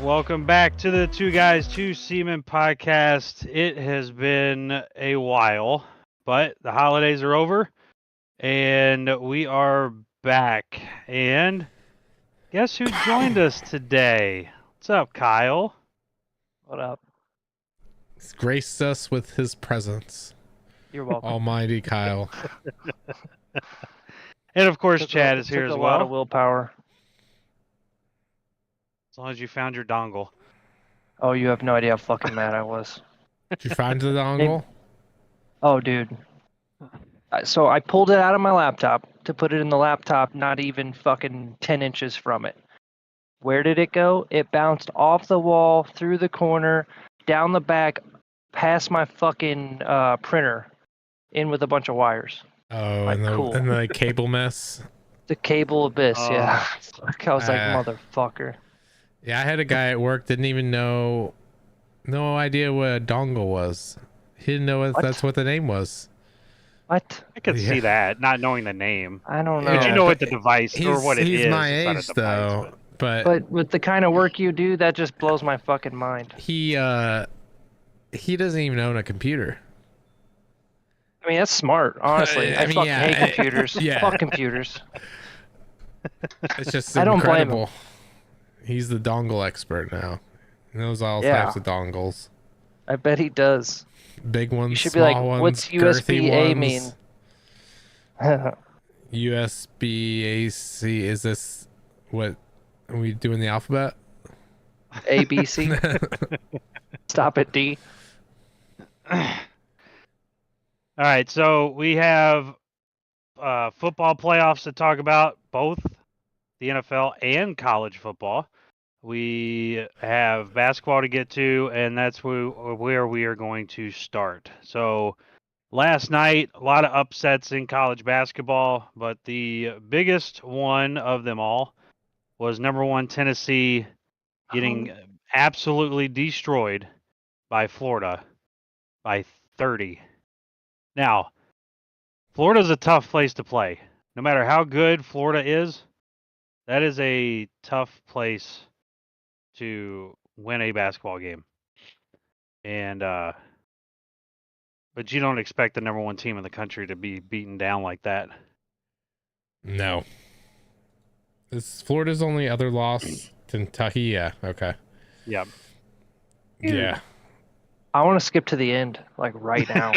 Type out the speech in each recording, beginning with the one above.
Welcome back to the Two Guys, Two Seamen podcast. It has been a while, but the holidays are over and we are back. And guess who joined us today? What's up, Kyle? What up? He's graced us with his presence. You're welcome. Almighty Kyle. And of course, Chad is here as a well. lot of willpower. As long as you found your dongle. Oh, you have no idea how fucking mad I was. Did you find the dongle? Oh, dude. So I pulled it out of my laptop to put it in the laptop, not even fucking 10 inches from it. Where did it go? It bounced off the wall, through the corner, down the back, past my fucking printer, in with a bunch of wires. Oh, Like, cool. and the cable mess. The cable abyss, yeah. I was like, Ah. motherfucker. Yeah, I had a guy at work didn't even know, no idea what a dongle was. He didn't know What? that's what the name was. What? I could Yeah. see that, not knowing the name. I don't know. But you Yeah, know but what the device or what it is. He's my It's not a age device, though, but But with the kind of work you do, that just blows my fucking mind. he doesn't even own a computer. I mean, that's smart, honestly. I mean, fucking yeah, hate computers. yeah. Fuck computers. It's just I don't blame him. incredible. He's the dongle expert now. He knows all Yeah. types of dongles. I bet he does. Big ones, You should be small like, ones, what's girthy USB-A ones. mean? USB-AC, is this what are we doing the alphabet? ABC. Stop at D. All right, so we have football playoffs to talk about, both the NFL and college football. We have basketball to get to, and that's where we are going to start. So last night, a lot of upsets in college basketball, but the biggest one of them all was number one Tennessee getting absolutely destroyed by Florida by 30. Now, Florida's a tough place to play. No matter how good Florida is, that is a tough place to win a basketball game. And but you don't expect the number one team in the country to be beaten down like that. No. Is Florida's only other loss Kentucky? Yeah, okay. Yeah. Yeah. I want to skip to the end, like right now.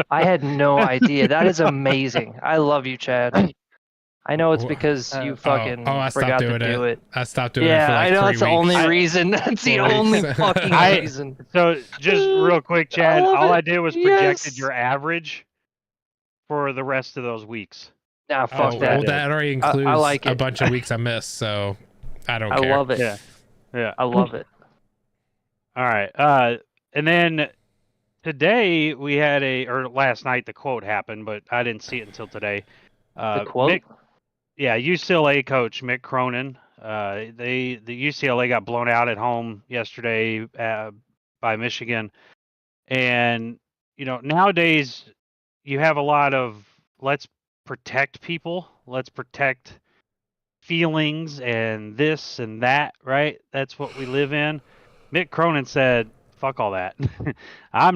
I had no idea. That is amazing. I love you, Chad. I know it's because you fucking I stopped forgot to doing do it. I stopped doing it Yeah, for like I know 3 that's the weeks. only reason. That's the 4 only weeks. fucking I- reason. So just real quick, Chad, love all it. I did was projected Yes. your average for the rest of those weeks. Nah, Oh, fuck that. well, that already includes like a it. bunch of weeks I missed, so I don't I care. love it. Yeah. Yeah. I love it. All right. And then today we had or last night the quote happened, but I didn't see it until today. The quote? UCLA coach Mick Cronin. The UCLA got blown out at home yesterday by Michigan, and nowadays you have a lot of let's protect people, let's protect feelings and this and that, right? That's what we live in. Mick Cronin said, fuck all that. I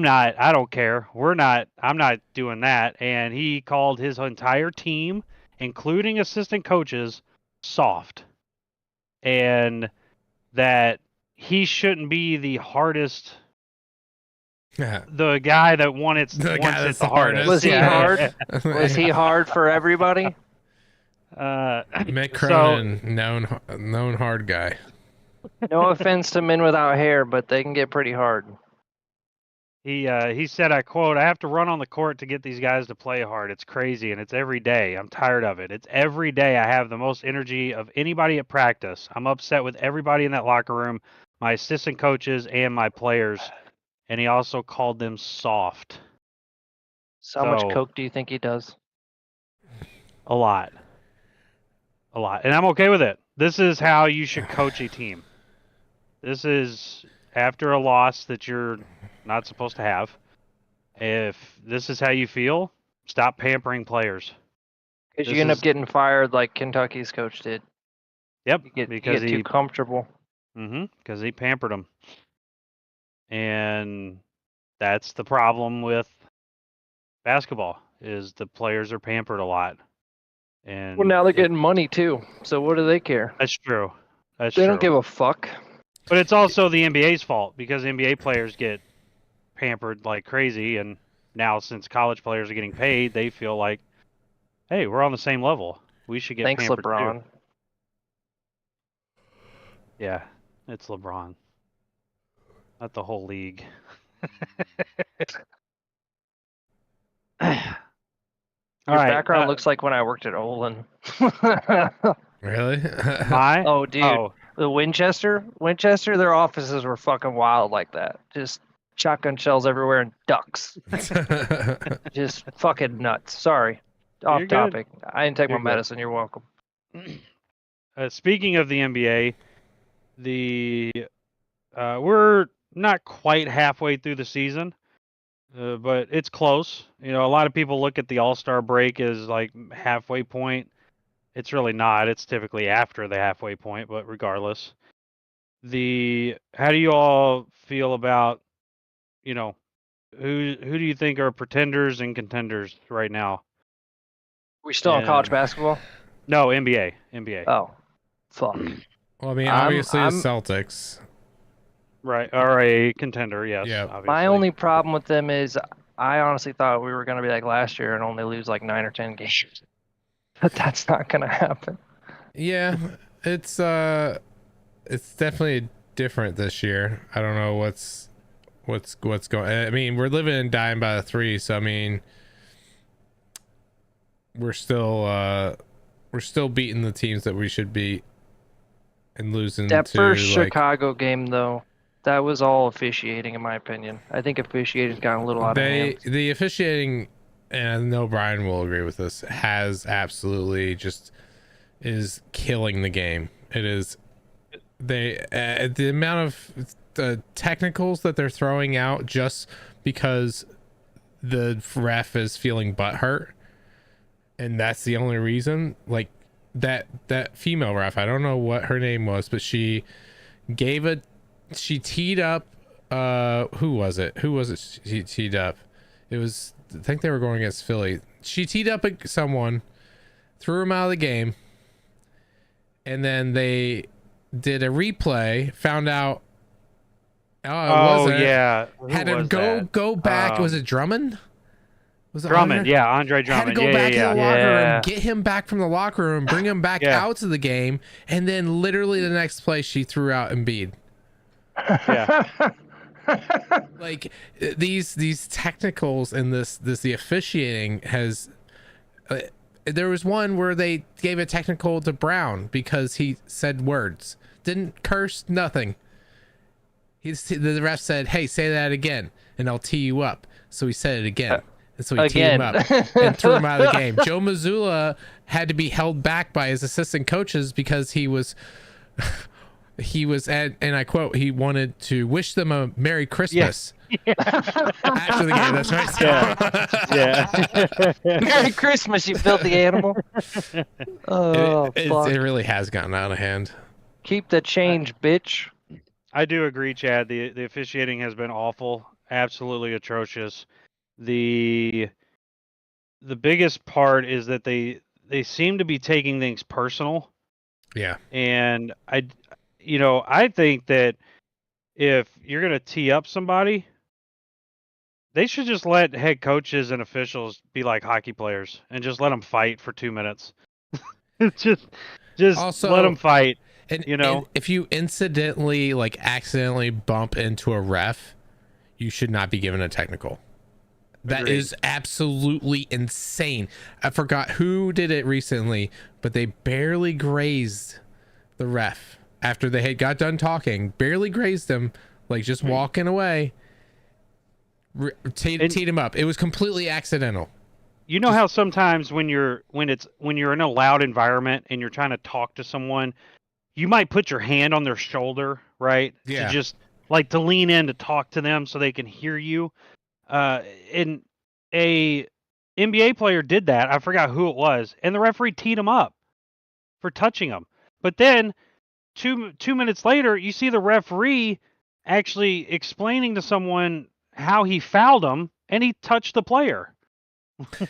don't care. I'm not doing that. And he called his entire team, including assistant coaches, soft. And that he shouldn't be the hardest, Yeah. the guy that wants it that's the hardest. Was he Yeah. hard? Was he hard for everybody? Mick So- Cronin, known hard guy. No offense to men without hair, but they can get pretty hard. He said, I quote, I have to run on the court to get these guys to play hard. It's crazy, and it's every day. I'm tired of it. It's every day I have the most energy of anybody at practice. I'm upset with everybody in that locker room, my assistant coaches, and my players. And he also called them soft. So how much So- coke do you think he does? A lot. And I'm okay with it. This is how you should coach a team. This is after a loss that you're not supposed to have. If this is how you feel, stop pampering players. Because This you end is- up getting fired like Kentucky's coach did. Yep, You get, because too comfortable. Because he pampered them. And that's the problem with basketball, is the players are pampered a lot. And Well, now they're getting money too. So what do they care? That's true. They don't give a fuck. But it's also the NBA's fault, because NBA players get pampered like crazy, and now since college players are getting paid, they feel like, hey, we're on the same level. We should get Thanks, pampered LeBron. too. Yeah, it's LeBron. Not the whole league. Your background looks like when I worked at Olin. Really? Oh, dude. The Winchester, their offices were fucking wild like that. Just shotgun shells everywhere and ducks. Just fucking nuts. Sorry. Off topic. I didn't take my medicine. You're welcome. Speaking of the NBA, we're not quite halfway through the season, but it's close. You know, a lot of people look at the All-Star break as like halfway point. It's really not. It's typically after the halfway point, but regardless. How do you all feel about, you know, who do you think are pretenders and contenders right now? We still on college basketball? No, NBA. Oh, fuck. Well, I mean, obviously the Celtics. Right, are a contender, yes. Yeah. Obviously. My only problem with them is I honestly thought we were going to be like last year and only lose like 9 or 10 games. But that's not going to happen. Yeah, it's definitely different this year. I don't know what's going. I mean, we're living and dying by the 3, so I mean, we're still beating the teams that we should beat and losing. That first Chicago game, though, that was all officiating, in my opinion. I think officiating's gotten a little out of hand. The officiating, and I know Brian will agree with this, has absolutely just is killing the game. It is the amount of the technicals that they're throwing out just because the ref is feeling butthurt, and that's the only reason. Like that female ref, I don't know what her name was, but she teed up who was it she teed up? It was, I think they were going against Philly. She teed up someone, threw him out of the game, and then they did a replay, found out yeah, had to go back. Was it Drummond? Was it Drummond? Andre? Yeah, Andre Drummond. Had to go back to the locker room, get him back from the locker room, bring him back out to the game, and then literally the next play she threw out Embiid. Yeah. Like these technicals and the officiating has. There was one where they gave a technical to Brown because he said words, didn't curse, nothing. The ref said, "Hey, say that again, and I'll tee you up." So he said it again. And so he teed him up and threw him out of the game. Joe Mazzulla had to be held back by his assistant coaches because he was, and I quote, he wanted to wish them a Merry Christmas. Yeah. After the game, that's right. Yeah. Merry Christmas, you filthy animal. Oh, fuck. It really has gotten out of hand. Keep the change, bitch. I do agree, Chad. The officiating has been awful, absolutely atrocious. The biggest part is that they seem to be taking things personal. Yeah. And I think that if you're going to tee up somebody, they should just let head coaches and officials be like hockey players and just let them fight for 2 minutes. just also, let them fight. And if you incidentally, like accidentally bump into a ref, you should not be given a technical. That Agreed. is absolutely insane. I forgot who did it recently, but they barely grazed the ref after they had got done talking. Barely grazed him, like just walking away. Teed him up. It was completely accidental. You know how sometimes when you're in a loud environment and you're trying to talk to someone, you might put your hand on their shoulder, right? Yeah. To just like to lean in to talk to them so they can hear you. And a NBA player did that. I forgot who it was, and the referee teed him up for touching him. But then two minutes later, you see the referee actually explaining to someone how he fouled him, and he touched the player.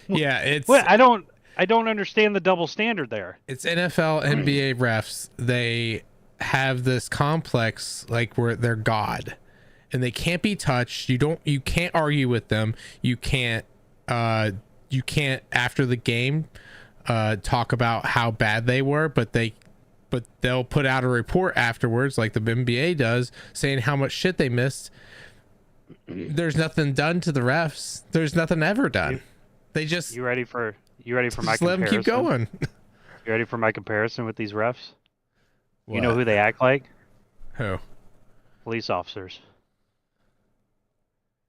Yeah, it's. Well, I don't understand the double standard there. It's NFL, NBA refs. They have this complex like where they're God, and they can't be touched. You can't argue with them. You can't after the game talk about how bad they were, but they'll put out a report afterwards, like the NBA does, saying how much shit they missed. There's nothing done to the refs. There's nothing ever done. They just You ready for my just comparison? let them keep going. You ready for my comparison with these refs? What? You know who they act like? Who? Police officers.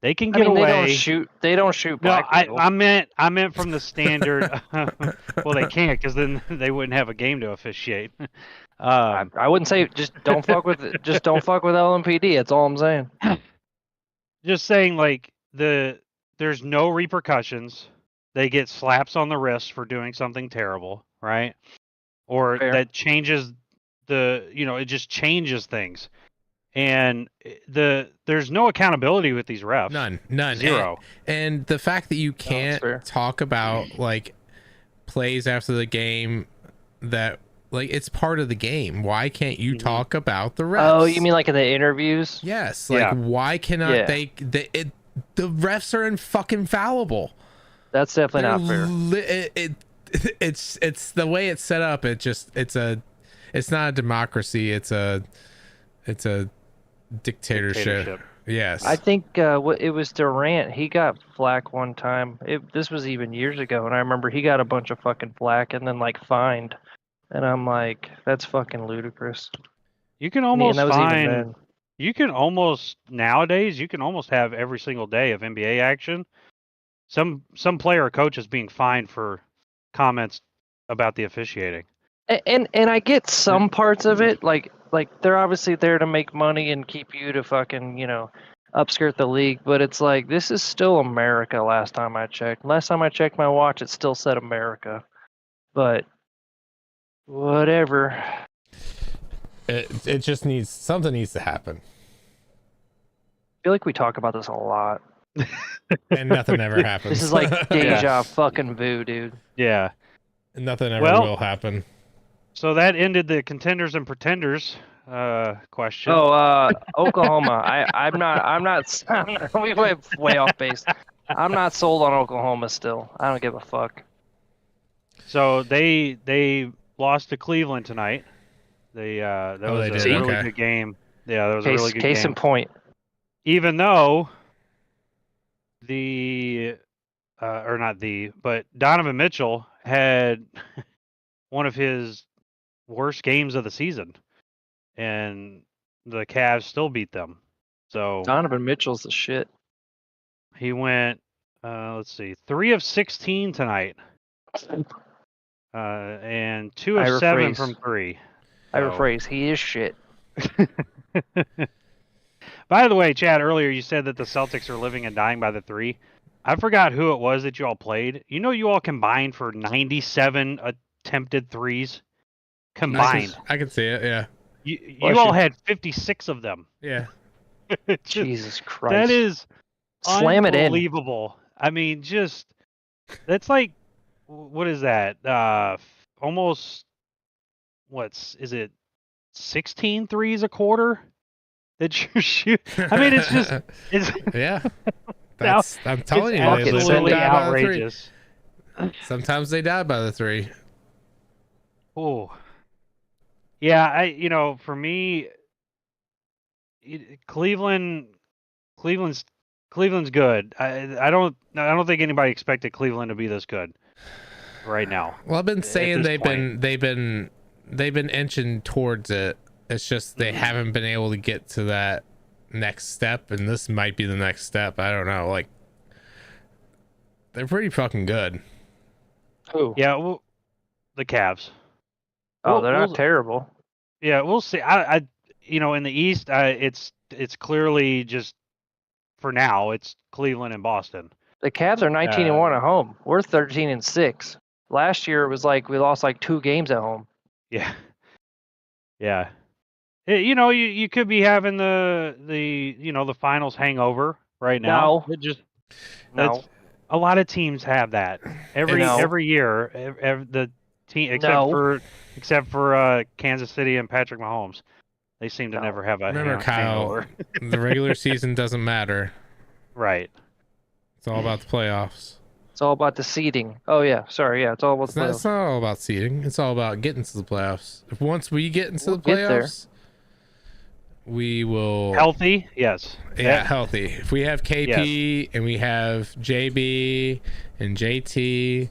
They can get away. They don't shoot No, black people. I meant from the standard. Well, they can't because then they wouldn't have a game to officiate. I wouldn't say just don't fuck with LMPD. That's all I'm saying. Just saying, like there's no repercussions. They get slaps on the wrist for doing something terrible, right? Or Fair. that changes it just changes things. And there's no accountability with these refs. None. Zero. And the fact that you that's can't fair. talk about like plays after the game that like it's part of the game. Why can't you talk about the refs? Oh, you mean like in the interviews? Yes. Like Yeah. why cannot the refs are infallible. That's definitely not fair. It's the way it's set up. It's not a democracy. It's a dictatorship. Yes. I think it was Durant. He got flack one time. This was even years ago, and I remember he got a bunch of fucking flack and then like fined. And I'm like, that's fucking ludicrous. You can almost that was even find. then. You can almost nowadays. You can almost have every single day of NBA action. Some player or coach is being fined for comments about the officiating. And I get some parts of it, like they're obviously there to make money and keep you to fucking, upskirt the league, but it's like this is still America. Last time I checked my watch, it still said America. But whatever. It just something needs to happen. I feel like we talk about this a lot. And nothing ever happens. This is like deja fucking vu, dude. Yeah. And nothing ever Well, will happen. So that ended the contenders and pretenders question. Oh, Oklahoma. I'm not. We went way off base. I'm not sold on Oklahoma still. I don't give a fuck. So they lost to Cleveland tonight. That was a really good game. Yeah, that was a really good game. Case in point. Even though but Donovan Mitchell had one of his worst games of the season, and the Cavs still beat them. So Donovan Mitchell's the shit. he went, 3 of 16 tonight, and 2 of 7 from 3. I rephrase, he is shit. By the way, Chad, earlier you said that the Celtics are living and dying by the 3. I forgot who it was that you all played. You all combined for 97 attempted threes. Combined. I can see it, yeah. You all had 56 of them. Yeah. Jesus Christ. That is Slam it in. unbelievable. I mean, that's like, what is that? Almost, is it 16 threes a quarter that you shoot? I mean, it's yeah. I'm telling you, it's they live absolutely and die by the 3. outrageous. Sometimes they die by the 3. Oh, yeah. For me, Cleveland's good. I don't think anybody expected Cleveland to be this good right now. Well, I've been saying they've point. been inching towards it. It's just they haven't been able to get to that next step, and this might be the next step. I don't know. Like, they're pretty fucking good. Who? Yeah, well, the Cavs. Oh, they're not terrible. Yeah, we'll see. I in the East, it's clearly just for now it's Cleveland and Boston. The Cavs are 19-1 at home. We're 13-6. Last year it was like we lost like 2 games at home. Yeah. Yeah. You could be having the finals hangover right now. No. That's No. a lot of teams have that every year. The team except for Kansas City and Patrick Mahomes, they seem to never have a Remember, Kyle, hangover. the regular season doesn't matter. Right. It's all about the playoffs. It's all about the seeding. Oh yeah, sorry, yeah, it's all about the playoffs. It's not all about seeding. It's all about getting to the playoffs. If once we get into the get there. playoffs, we will healthy. Yes. Yeah, healthy. If we have KP and we have JB and JT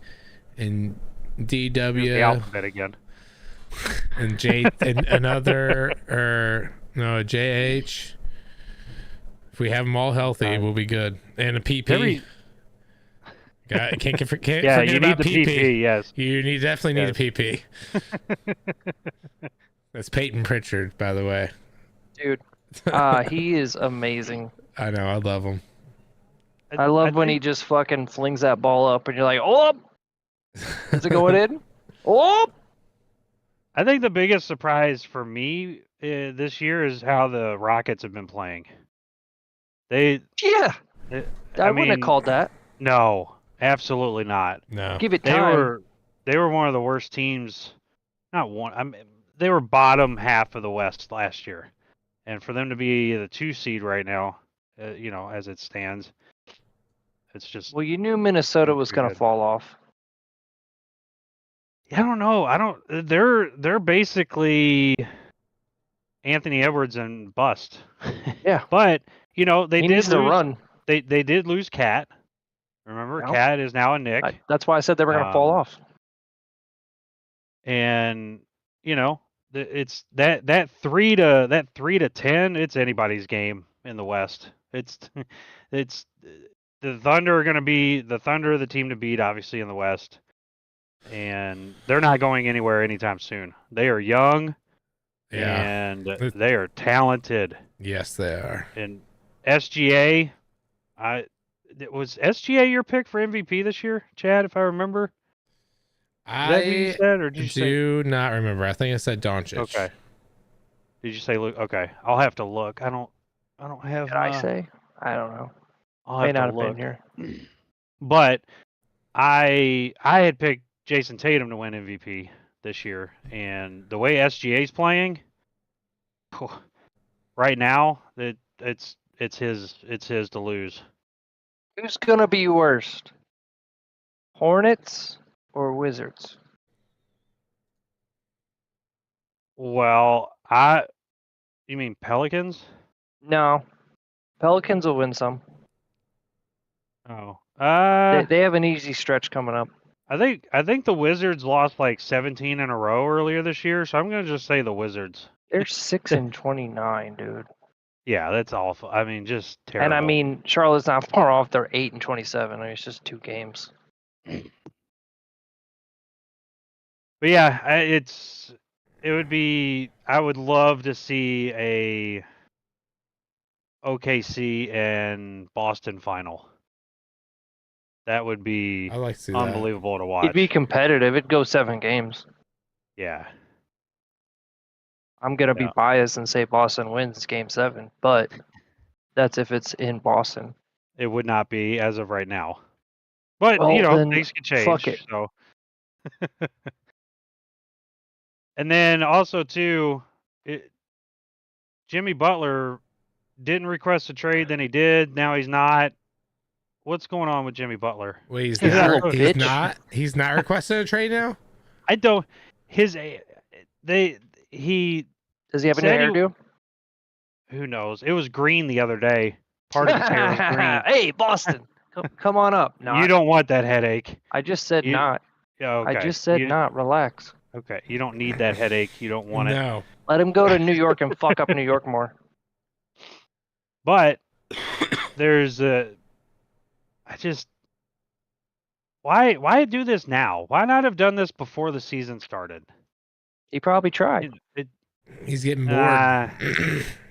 and DW, the alphabet again, and and another JH. If we have them all healthy, we'll be good. And a PP. Can't forget you about need the PP. Yes, you definitely need a PP. That's Peyton Pritchard, by the way. Dude, he is amazing. I know, I love him. I love when he just fucking flings that ball up, and you're like, "Oh, is it going in? Oh!" I think the biggest surprise for me this year is how the Rockets have been playing. I wouldn't have called that. No. Absolutely not. No. Give it time. They were one of the worst teams. Not one. They were bottom half of the West last year, and for them to be the 2 seed right now, as it stands, it's just. Well, you knew Minnesota was going to fall off. I don't know. They're basically Anthony Edwards and bust. Yeah. But they he did needs to run. They did lose Cat. Remember, Cat is now a Nick. That's why I said they were going to fall off. And it's that 3 to 10. It's anybody's game in the West. It's the Thunder are going to be the team to beat, obviously, in the West, and they're not going anywhere anytime soon. They are young, and they are talented. Yes, they are. And SGA, was SGA your pick for MVP this year, Chad? If I remember, I do not remember. I think I said Doncic. Okay. Did you say Luke? Okay, I'll have to look. I don't have. Did I say? I don't know. May not have been here. But I had picked Jason Tatum to win MVP this year, and the way SGA's playing, right now, it's his to lose. Who's gonna be worst? Hornets or Wizards? Well, you mean Pelicans? No, Pelicans will win some. Oh, they have an easy stretch coming up. I think the Wizards lost like 17 in a row earlier this year, so I'm gonna just say the Wizards. They're 6-29, dude. Yeah, that's awful. I mean, just terrible. And Charlotte's not far off. They're 8-27. It's just 2 games. But yeah, it would be. I would love to see a OKC and Boston final. That would be unbelievable to watch. It'd be competitive. It'd go 7 games. Yeah. I'm going to be biased and say Boston wins Game 7, but that's if it's in Boston. It would not be as of right now. But, things can change. Fuck it. So. And then also, too, Jimmy Butler didn't request a trade, then he did. Now he's not. What's going on with Jimmy Butler? Wait, he's not requesting a trade now? I don't. Does he have an hairdo? Who knows? It was green the other day. Part of his hair was green. Hey, Boston, come on up. No, you don't want that headache. I just said not. Yeah, okay. I just said not. Relax. Okay, you don't need that headache. You don't want it. No. Let him go to New York and fuck up New York more. But there's why do this now? Why not have done this before the season started? He probably tried. He's getting bored.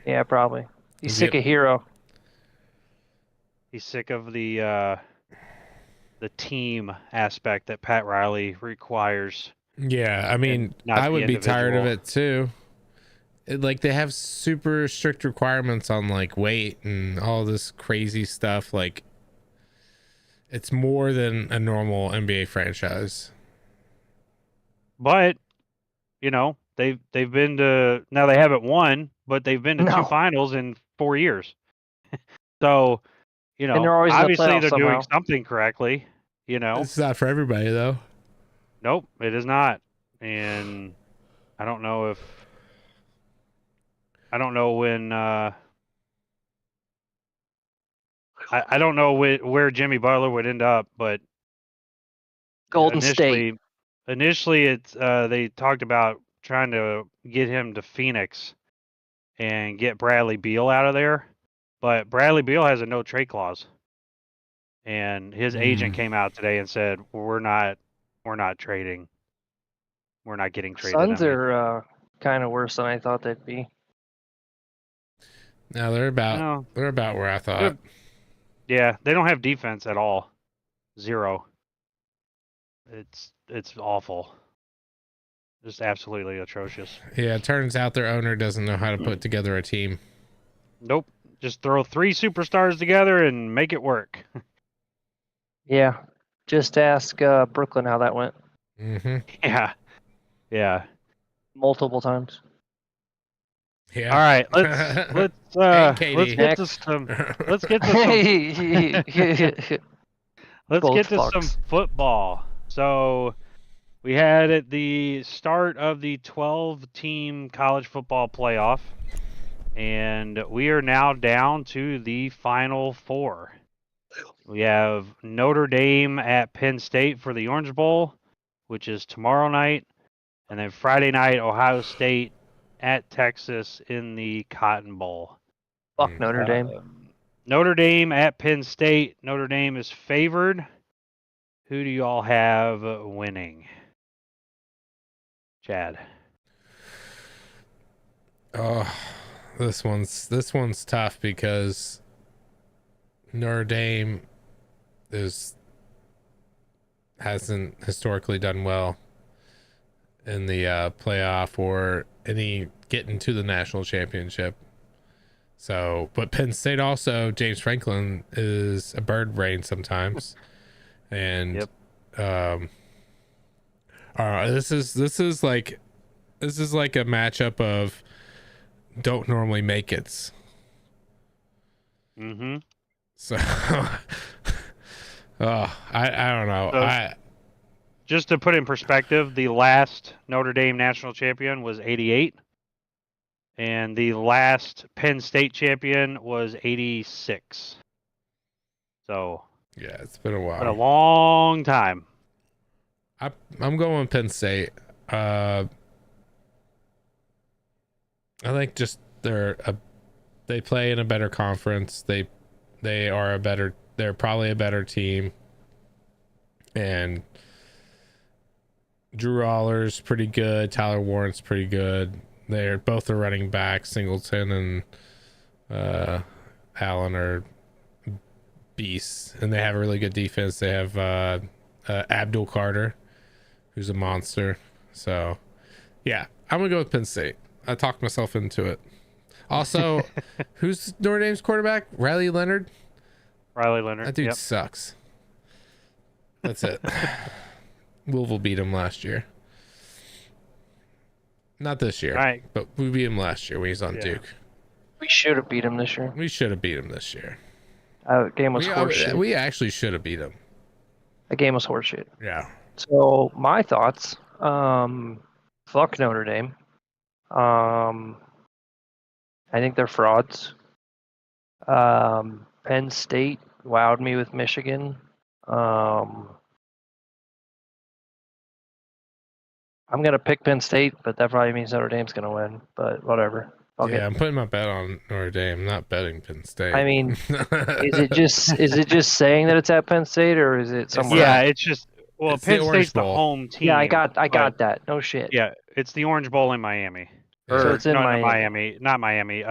Yeah, probably. He's sick of Hero. He's sick of the team aspect that Pat Riley requires. Yeah, I mean, I would be tired of it too. like they have super strict requirements on like weight and all this crazy stuff. Like it's more than a normal NBA franchise. But they've been to, now they haven't won, but they've been to 2 finals in 4 years. So, And they're always in the obviously playoffs they're doing somehow. something correctly. It's not for everybody though. Nope, it is not. And I don't know when I don't know where Jimmy Butler would end up, but Golden State. Initially, it's they talked about trying to get him to Phoenix and get Bradley Beal out of there, but Bradley Beal has a no trade clause, and his agent came out today and said we're not trading, we're not getting traded. Suns are kind of worse than I thought they'd be. No, they're about where I thought. Yeah, they don't have defense at all. 0. It's awful. Just absolutely atrocious. Yeah, it turns out their owner doesn't know how to put together a team. Nope. Just throw 3 superstars together and make it work. Yeah. Just ask Brooklyn how that went. Mm-hmm. Yeah. Multiple times. Yeah. All right. Let's get to some football. So we had at the start of the 12-team college football playoff, and we are now down to the final 4. We have Notre Dame at Penn State for the Orange Bowl, which is tomorrow night, and then Friday night, Ohio State at Texas in the Cotton Bowl. Fuck Notre Dame. Notre Dame at Penn State. Notre Dame is favored. Who do you all have winning? Chad. Oh, this one's tough because Notre Dame hasn't historically done well in the playoff or any getting to the national championship. So, but Penn State also, James Franklin is a bird brain sometimes, and this is like a matchup of don't normally make it. Mm-hmm. So, I don't know. So, just to put in perspective, the last Notre Dame national champion was 88. And the last Penn State champion was 86. So yeah, it's been a while. Been a long time. I'm going Penn State. I think just they play in a better conference. They're probably a better team. And Drew Aller's pretty good. Tyler Warren's pretty good. They're both the running backs. Singleton and Allen are beasts, and they have a really good defense. They have Abdul Carter, who's a monster. So, yeah, I'm gonna go with Penn State. I talked myself into it. Also, who's Notre Dame's quarterback? Riley Leonard. That dude sucks. That's it. Louisville beat him last year. Not this year, right? But we beat him last year when he was on Duke. We should have beat him this year. We should have beat him this year. Game was horseshit. We actually should have beat him. The game was horseshit. Yeah. So my thoughts. Fuck Notre Dame. I think they're frauds. Penn State wowed me with Michigan. I'm going to pick Penn State, but that probably means Notre Dame's going to win, but whatever. I'm putting my bet on Notre Dame. I'm not betting Penn State. I mean, is it just saying that it's at Penn State, or is it somewhere else? It's just, well, Penn State's the home team. Yeah, I got that. No shit. Yeah, it's the Orange Bowl in Miami. So it's in Miami. Not Miami.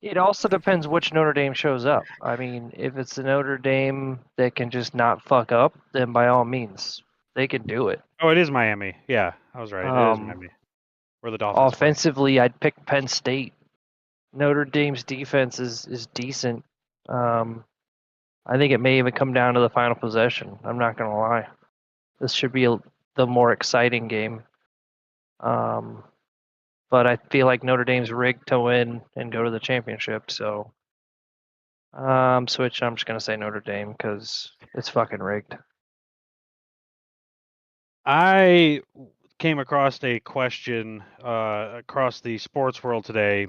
It also depends which Notre Dame shows up. I mean, if it's the Notre Dame that can just not fuck up, then by all means, they can do it. Oh, it is Miami. Yeah, I was right. It is Miami. Where the Dolphins play. Offensively, I'd pick Penn State. Notre Dame's defense is decent. I think it may even come down to the final possession. I'm not going to lie. This should be the more exciting game. But I feel like Notre Dame's rigged to win and go to the championship. So, I'm just going to say Notre Dame because it's fucking rigged. I came across a question across the sports world today.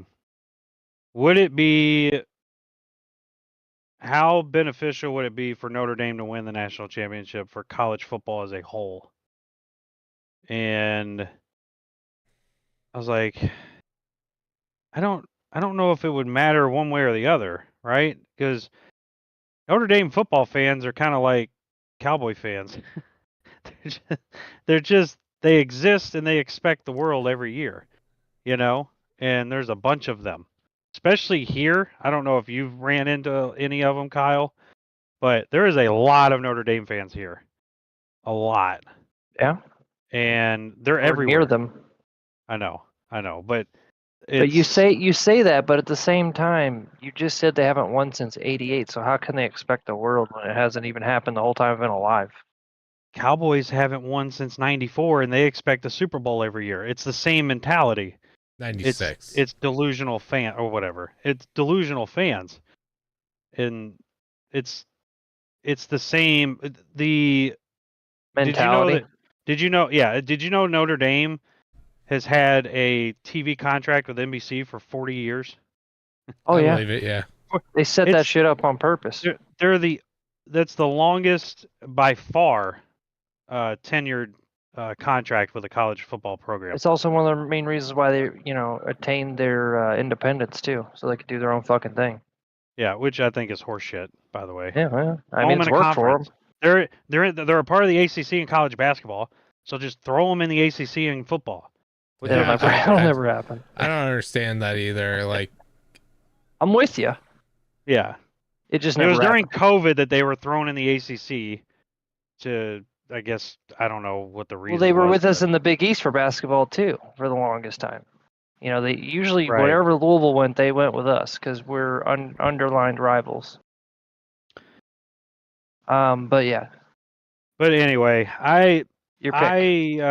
How beneficial would it be for Notre Dame to win the national championship for college football as a whole? And I was like, I don't know if it would matter one way or the other, right? Because Notre Dame football fans are kind of like Cowboy fans. They exist and they expect the world every year, and there's a bunch of them, especially here. I don't know if you've ran into any of them, Kyle, but there is a lot of Notre Dame fans here. A lot. Yeah. And they're We're everywhere. near them. I know, but you say that, but at the same time, you just said they haven't won since '88. So how can they expect the world when it hasn't even happened the whole time I've been alive? Cowboys haven't won since '94, and they expect a Super Bowl every year. It's the same mentality. 96. It's delusional fan or whatever. It's delusional fans, and it's the same. The mentality. Did you know Notre Dame has had a TV contract with NBC for 40 years? Oh I yeah, believe it, yeah. They set that shit up on purpose. That's the longest by far tenured contract with a college football program. It's also one of the main reasons why they, attained their independence too, so they could do their own fucking thing. Yeah, which I think is horseshit, by the way. Yeah, well, I mean, it's worked for them. They're a part of the ACC in college basketball, so just throw them in the ACC in football. It'll never happen. I don't understand that either. Like, I'm with you. Yeah, it just it never was during happened. COVID that they were thrown in the ACC to, I guess, I don't know what the reason. Well, they were was, with us in the Big East for basketball too for the longest time. They usually Right. wherever Louisville went, they went with us because we're underlined rivals. But yeah. But anyway, Your pick.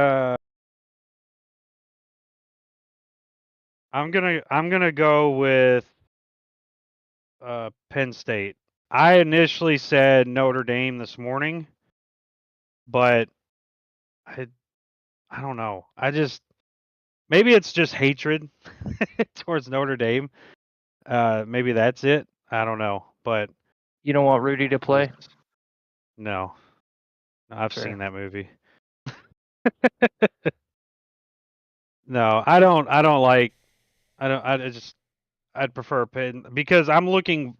I'm gonna go with Penn State. I initially said Notre Dame this morning, but I don't know. Maybe it's just hatred towards Notre Dame. Maybe that's it. I don't know, but You don't want Rudy to play? No, I've Fair. seen that movie. No, I don't like. I'd prefer Penn because I'm looking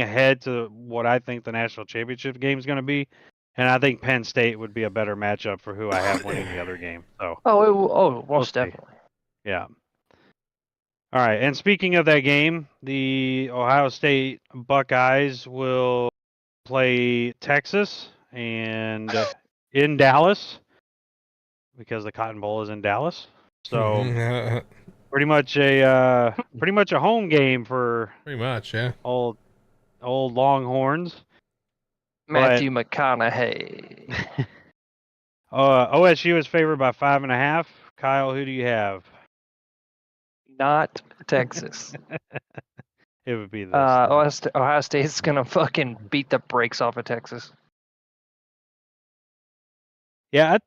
ahead to what I think the national championship game is going to be, and I think Penn State would be a better matchup for who I have winning the other game. So. Most definitely. Yeah. All right, and speaking of that game, the Ohio State Buckeyes will play Texas and in Dallas because the Cotton Bowl is in Dallas. So pretty much a home game for pretty much, yeah. Old Longhorns. Matthew McConaughey. OSU is favored by 5.5. Kyle, who do you have? Not Texas. It would be this. Ohio State's gonna fucking beat the brakes off of Texas. Yeah,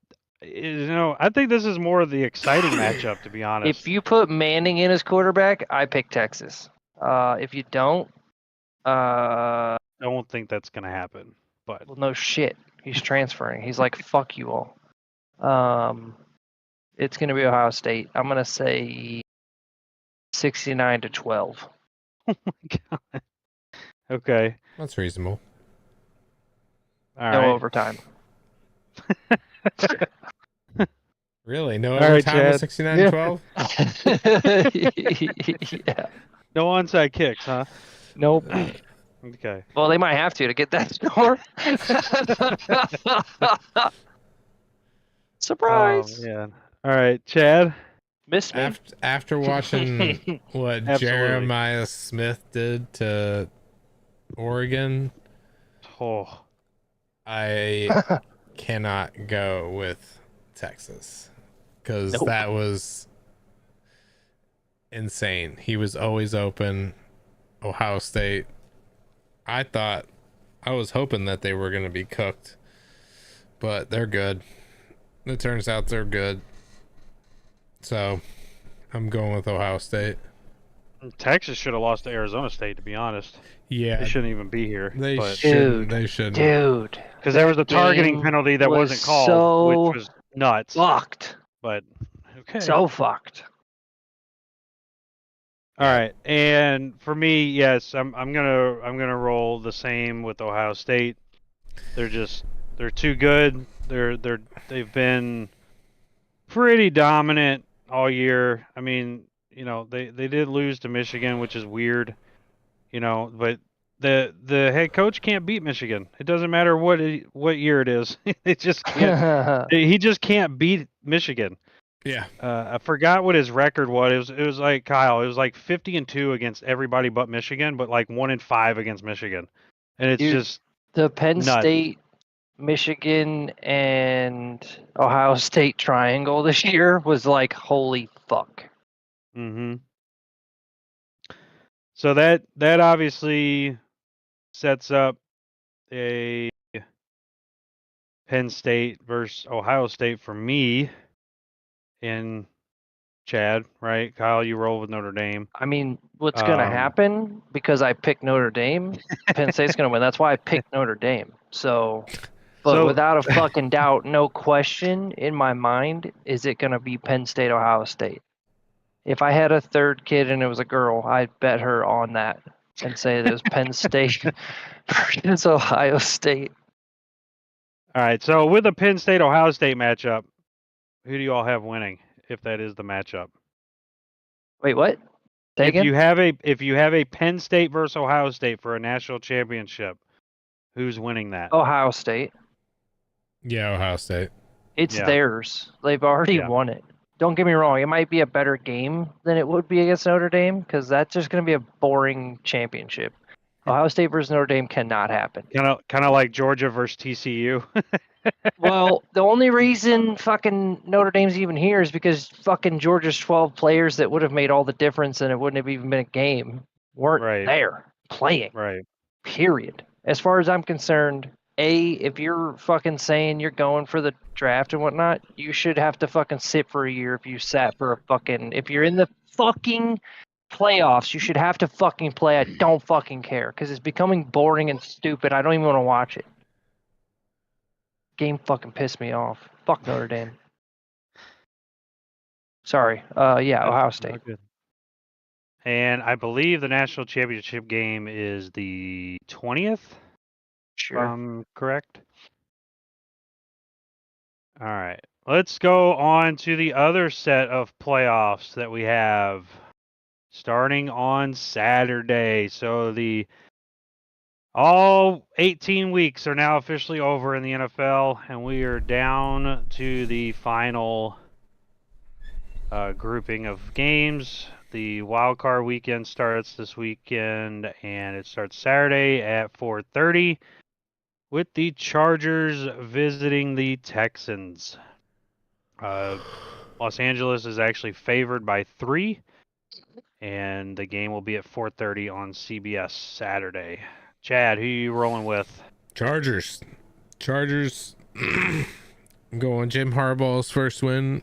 I think this is more of the exciting matchup, to be honest. If you put Manning in as quarterback, I pick Texas. If you don't, I don't think that's gonna happen. But well, no shit, he's transferring. He's like, fuck you all. It's gonna be Ohio State. I'm gonna say 69-12. Oh my god. Okay. That's reasonable. All no right. overtime. Really? No All right, overtime with Chad. 69-12? Yeah. No onside kicks, huh? Nope. Okay. Well, they might have to get that score. Surprise. Oh, yeah. All right, Chad. Miss me? After watching what Absolutely. Jeremiah Smith did to Oregon, Oh, I cannot go with Texas because Nope. that was insane. He was always open. Ohio State, I was hoping that they were going to be cooked, but they're good. It turns out they're good. So I'm going with Ohio State. Texas should have lost to Arizona State, to be honest. Yeah, They shouldn't even be here. they but shouldn't. They shouldn't. Dude. because there was a targeting game penalty that was wasn't called, so which was nuts. Fucked. But okay. So fucked. All right, and for me, yes, I'm gonna roll the same with Ohio State. They're too good. They've been pretty dominant all year. I mean, they did lose to Michigan, which is weird, but the head coach can't beat Michigan. It doesn't matter what year it is. It just can't. He just can't beat Michigan. Yeah. I forgot what his record was. It was like Kyle. It was like 50-2 against everybody but Michigan, but like 1-5 against Michigan, and it's just the Penn nuts. State, Michigan, and Ohio State triangle this year was like holy fuck. Mm-hmm. So that obviously sets up a Penn State versus Ohio State for me. In Chad, right? Kyle, you roll with Notre Dame. I mean, what's going to happen, because I picked Notre Dame, Penn State's going to win. That's why I picked Notre Dame. But without a fucking doubt, no question in my mind, is it going to be Penn State, Ohio State? If I had a third kid and it was a girl, I'd bet her on that and say it was Penn State versus Ohio State. All right, so with the Penn State Ohio State matchup, who do you all have winning if that is the matchup? Wait, what? Say again? If you have a Penn State versus Ohio State for a national championship, who's winning that? Ohio State. Yeah, Ohio State. It's theirs. They've already won it. Don't get me wrong. It might be a better game than it would be against Notre Dame because that's just going to be a boring championship. Ohio State versus Notre Dame cannot happen. Kind of like Georgia versus TCU. Well, the only reason fucking Notre Dame's even here is because fucking Georgia's 12 players that would have made all the difference and it wouldn't have even been a game weren't there playing. Right. Period. As far as I'm concerned, if you're fucking saying you're going for the draft and whatnot, you should have to fucking sit for a year if you sat for if you're in the fucking playoffs, you should have to fucking play. I don't fucking care because it's becoming boring and stupid. I don't even want to watch it. Game fucking pissed me off. Fuck Notre Dame. Sorry. Ohio State. And I believe the national championship game is the 20th. Sure. If I'm correct. All right. Let's go on to the other set of playoffs that we have starting on Saturday. So all 18 weeks are now officially over in the NFL, and we are down to the final grouping of games. The wild card weekend starts this weekend, and it starts Saturday at 4:30 with the Chargers visiting the Texans. Los Angeles is actually favored by 3, and the game will be at 4:30 on CBS Saturday. Chad, who are you rolling with? Chargers. I'm going Jim Harbaugh's first win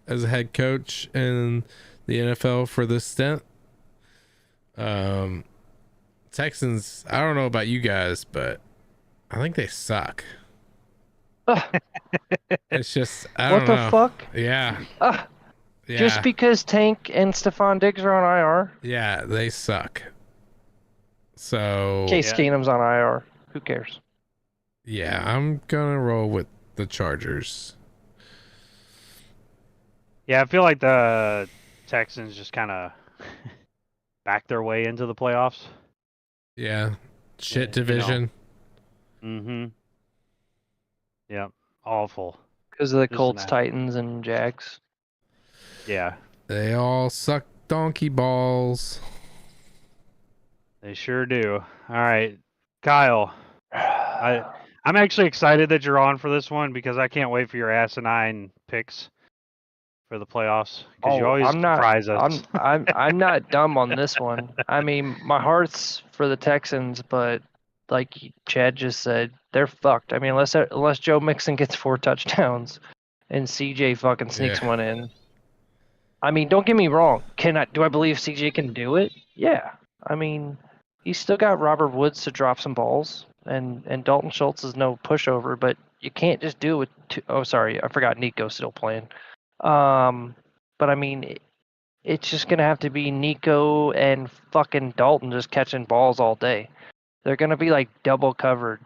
as a head coach in the NFL for this stint. Texans, I don't know about you guys, but I think they suck. It's just, I don't know. What the fuck? Yeah. Just because Tank and Stephon Diggs are on IR? Yeah, they suck. So Case Keenum's on IR. Who cares? Yeah, I'm gonna roll with the Chargers. Yeah, I feel like the Texans just kind of backed their way into the playoffs. Yeah, shit division. Mm-hmm. Yeah, awful. Because of the Colts, Titans, and Jags. Yeah. They all suck donkey balls. They sure do. All right, Kyle. I'm actually excited that you're on for this one because I can't wait for your asinine picks for the playoffs because you always surprise us. I'm not dumb on this one. I mean, my heart's for the Texans, but like Chad just said, they're fucked. I mean, unless Joe Mixon gets 4 touchdowns and CJ fucking sneaks one in. I mean, don't get me wrong. Do I believe CJ can do it? Yeah. I mean, he's still got Robert Woods to drop some balls, and Dalton Schultz is no pushover, but you can't just do it with oh, sorry, I forgot Nico's still playing. But I mean, it's just gonna have to be Nico and fucking Dalton just catching balls all day. They're gonna be like double covered,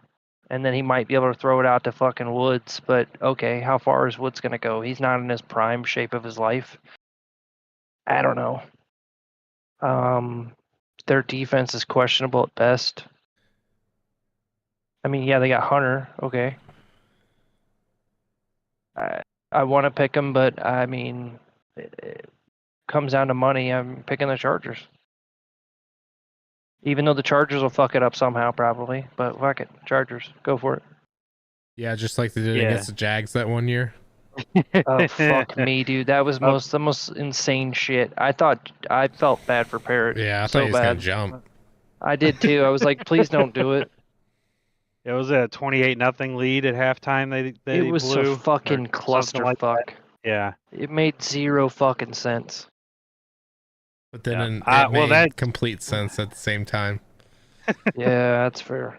and then he might be able to throw it out to fucking Woods. But okay, how far is Woods gonna go? He's not in his prime shape of his life. I don't know. Their defense is questionable at best. I mean, yeah, they got Hunter. Okay. I want to pick them, but I mean, it comes down to money. I'm picking the Chargers. Even though the Chargers will fuck it up somehow, probably. But fuck it. Chargers. Go for it. Yeah, just like they did against the Jags that one year. Oh, fuck me, dude. That was the most insane shit. I felt bad for Parrott. Yeah, I thought he was going to jump. I did too. I was like, please don't do it. It was a 28-0 lead at halftime. They it was blew, so fucking clusterfuck. Like yeah. It made zero fucking sense. But then it made complete sense at the same time. Yeah, that's fair.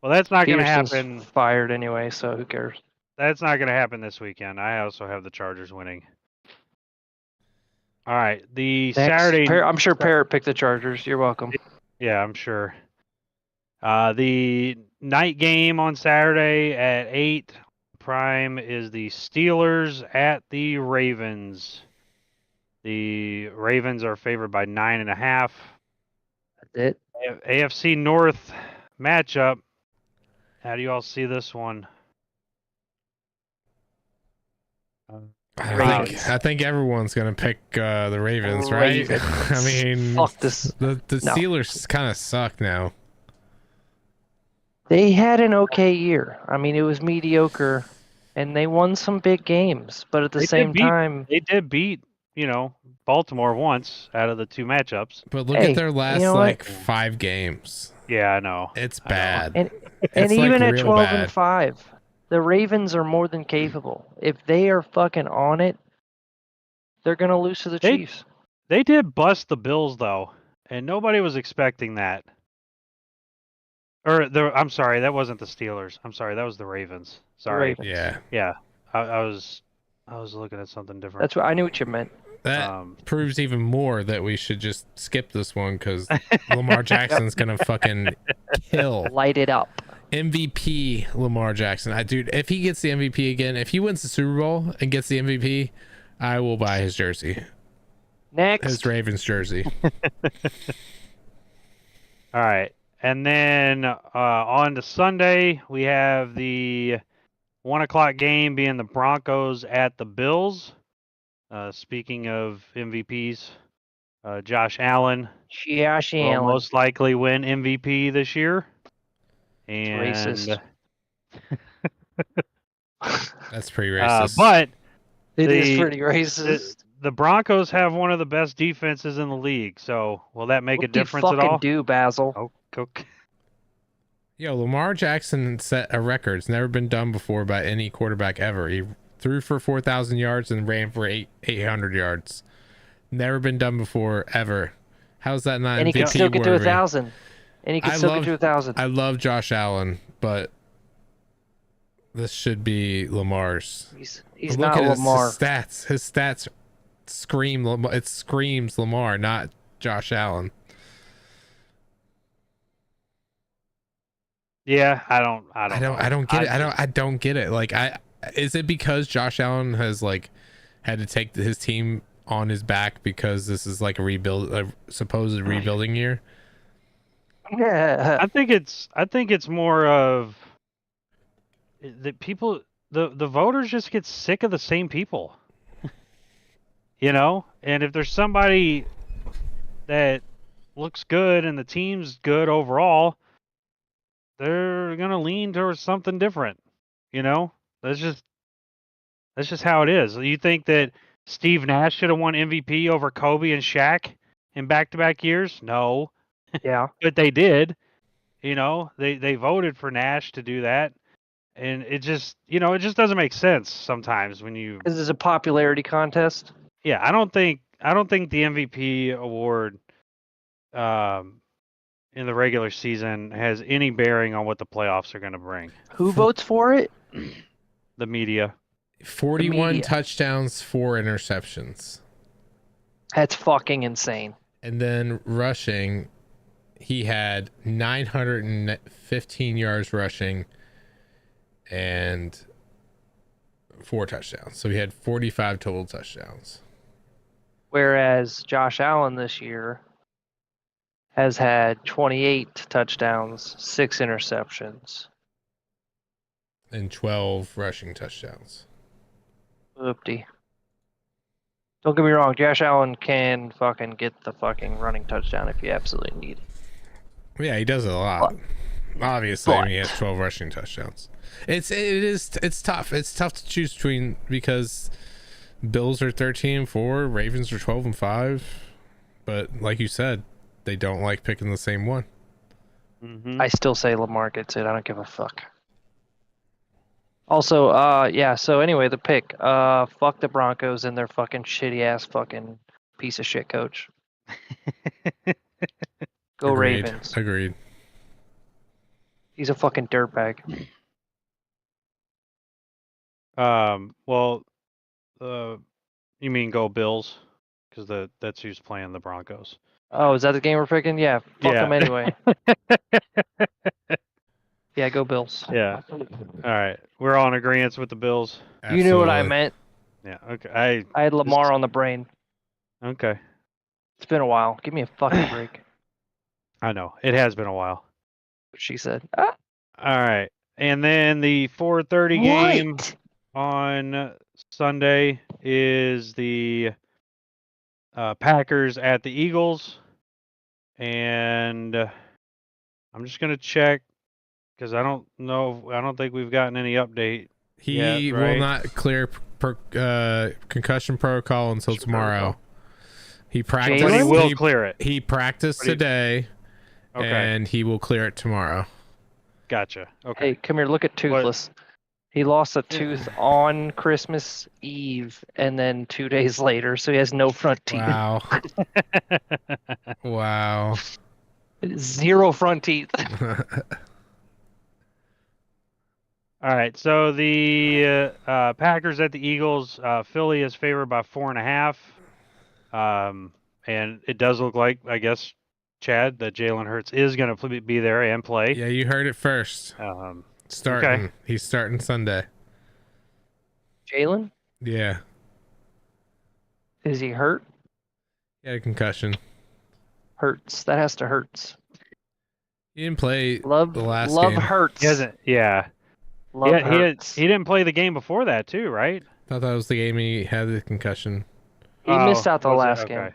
Well, that's not going to happen. Fired anyway, so who cares? That's not going to happen this weekend. I also have the Chargers winning. All right, Saturday. I'm sure Parrott picked the Chargers. You're welcome. Yeah, I'm sure. The night game on Saturday at 8 prime is the Steelers at the Ravens. The Ravens are favored by 9.5. That's it. AFC North matchup. How do you all see this one? I think everyone's gonna pick the Ravens, right? I mean, fuck this. The Steelers kind of suck now. They had an okay year. I mean, it was mediocre, and they won some big games. But at the same time, they did beat Baltimore once out of the 2 matchups. But look at their last 5 games. Yeah, I know. It's bad. And even at 12-5. The Ravens are more than capable. If they are fucking on it, they're going to lose to the Chiefs. They did bust the Bills, though, and nobody was expecting that. I'm sorry, that wasn't the Steelers. I'm sorry, that was the Ravens. Sorry. The Ravens. Yeah. I was looking at something different. That's what I knew what you meant. That proves even more that we should just skip this one because Lamar Jackson's going to fucking kill. Light it up. MVP Lamar Jackson. Dude, if he gets the MVP again, if he wins the Super Bowl and gets the MVP, I will buy his jersey. Next. His Ravens jersey. All right. And then on to Sunday, we have the 1 o'clock game being the Broncos at the Bills. Speaking of MVPs, Josh Allen will most likely win MVP this year. And racist. That's pretty racist. But it is pretty racist. The Broncos have one of the best defenses in the league. So will that make a difference at all? What do you Basil? Oh, okay. Yo, Lamar Jackson set a record. It's never been done before by any quarterback ever. He threw for 4,000 yards and ran for 800 yards. Never been done before ever. How's that not? And he can still get to 1,000. And he can still get to 1,000. I love Josh Allen, but this should be Lamar's. He's not Lamar. His stats scream. It screams Lamar, not Josh Allen. Yeah, I don't get it. I don't get it. Like, is it because Josh Allen has had to take his team on his back because this is like a supposed rebuilding year? Yeah. I think it's more of the people. The voters just get sick of the same people. You know, and if there's somebody that looks good and the team's good overall, they're gonna lean towards something different. You know, that's just how it is. You think that Steve Nash should have won MVP over Kobe and Shaq in back-to-back years? No, Yeah. but they did. You know, they voted for Nash to do that, and it just doesn't make sense sometimes when you. This is a popularity contest. Yeah, I don't think the MVP award in the regular season has any bearing on what the playoffs are going to bring. Who votes for it? The media. 41 media. touchdowns, 4 interceptions. That's fucking insane. And then rushing, he had 915 yards rushing and 4 touchdowns. So he had 45 total touchdowns. Whereas Josh Allen this year has had 28 touchdowns, 6 interceptions. And 12 rushing touchdowns. Oopty. Don't get me wrong, Josh Allen can fucking get the fucking running touchdown if you absolutely need it. Yeah, he does it a lot. Obviously, he has 12 rushing touchdowns. It's tough. It's tough to choose between because Bills are 13-4, Ravens are 12-5. But like you said, they don't like picking the same one. Mm-hmm. I still say Lamar gets it. I don't give a fuck. Also, yeah, so anyway, the pick. Fuck the Broncos and their fucking shitty ass fucking piece of shit coach. Go Agreed. Ravens. Agreed. He's a fucking dirtbag. Well, you mean go Bills? Because that's who's playing the Broncos. Oh, is that the game we're picking? Yeah, fuck them anyway. Yeah, go Bills. Yeah. All right, we're all in agreement with the Bills. You knew what I Absolutely. meant. Yeah. Okay. I had Lamar on the brain. Okay. It's been a while. Give me a fucking break. I know it has been a while. She said. Ah, All right, and then the 4:30 game what? on Sunday is the Packers at the Eagles, and I'm just gonna check because I don't know. I don't think we've gotten any update. He yet, will right? not clear concussion protocol until tomorrow. He practiced. But he Jalen? will clear it. He practiced But he- today, Okay, and he will clear it tomorrow. gotcha. Okay. Hey, come here. Look at Toothless. He lost a tooth on Christmas Eve, and then 2 days later, so he has no front teeth. Wow. Wow. 0 front teeth. All right, so the Packers at the Eagles. Philly is favored by 4.5, and it does look like, I guess, Chad, that Jalen Hurts is going to be there and play. Yeah, you heard it first. Starting. Okay. He's starting Sunday. Jalen, Yeah. is he hurt? He had a concussion. Hurts. That has to hurts. He didn't play Love, the last love game. hurts. He hasn't. Yeah. Love hurts. He didn't play the game before that too, right? Thought that was the game he had the concussion. He missed out the was it? last Okay. game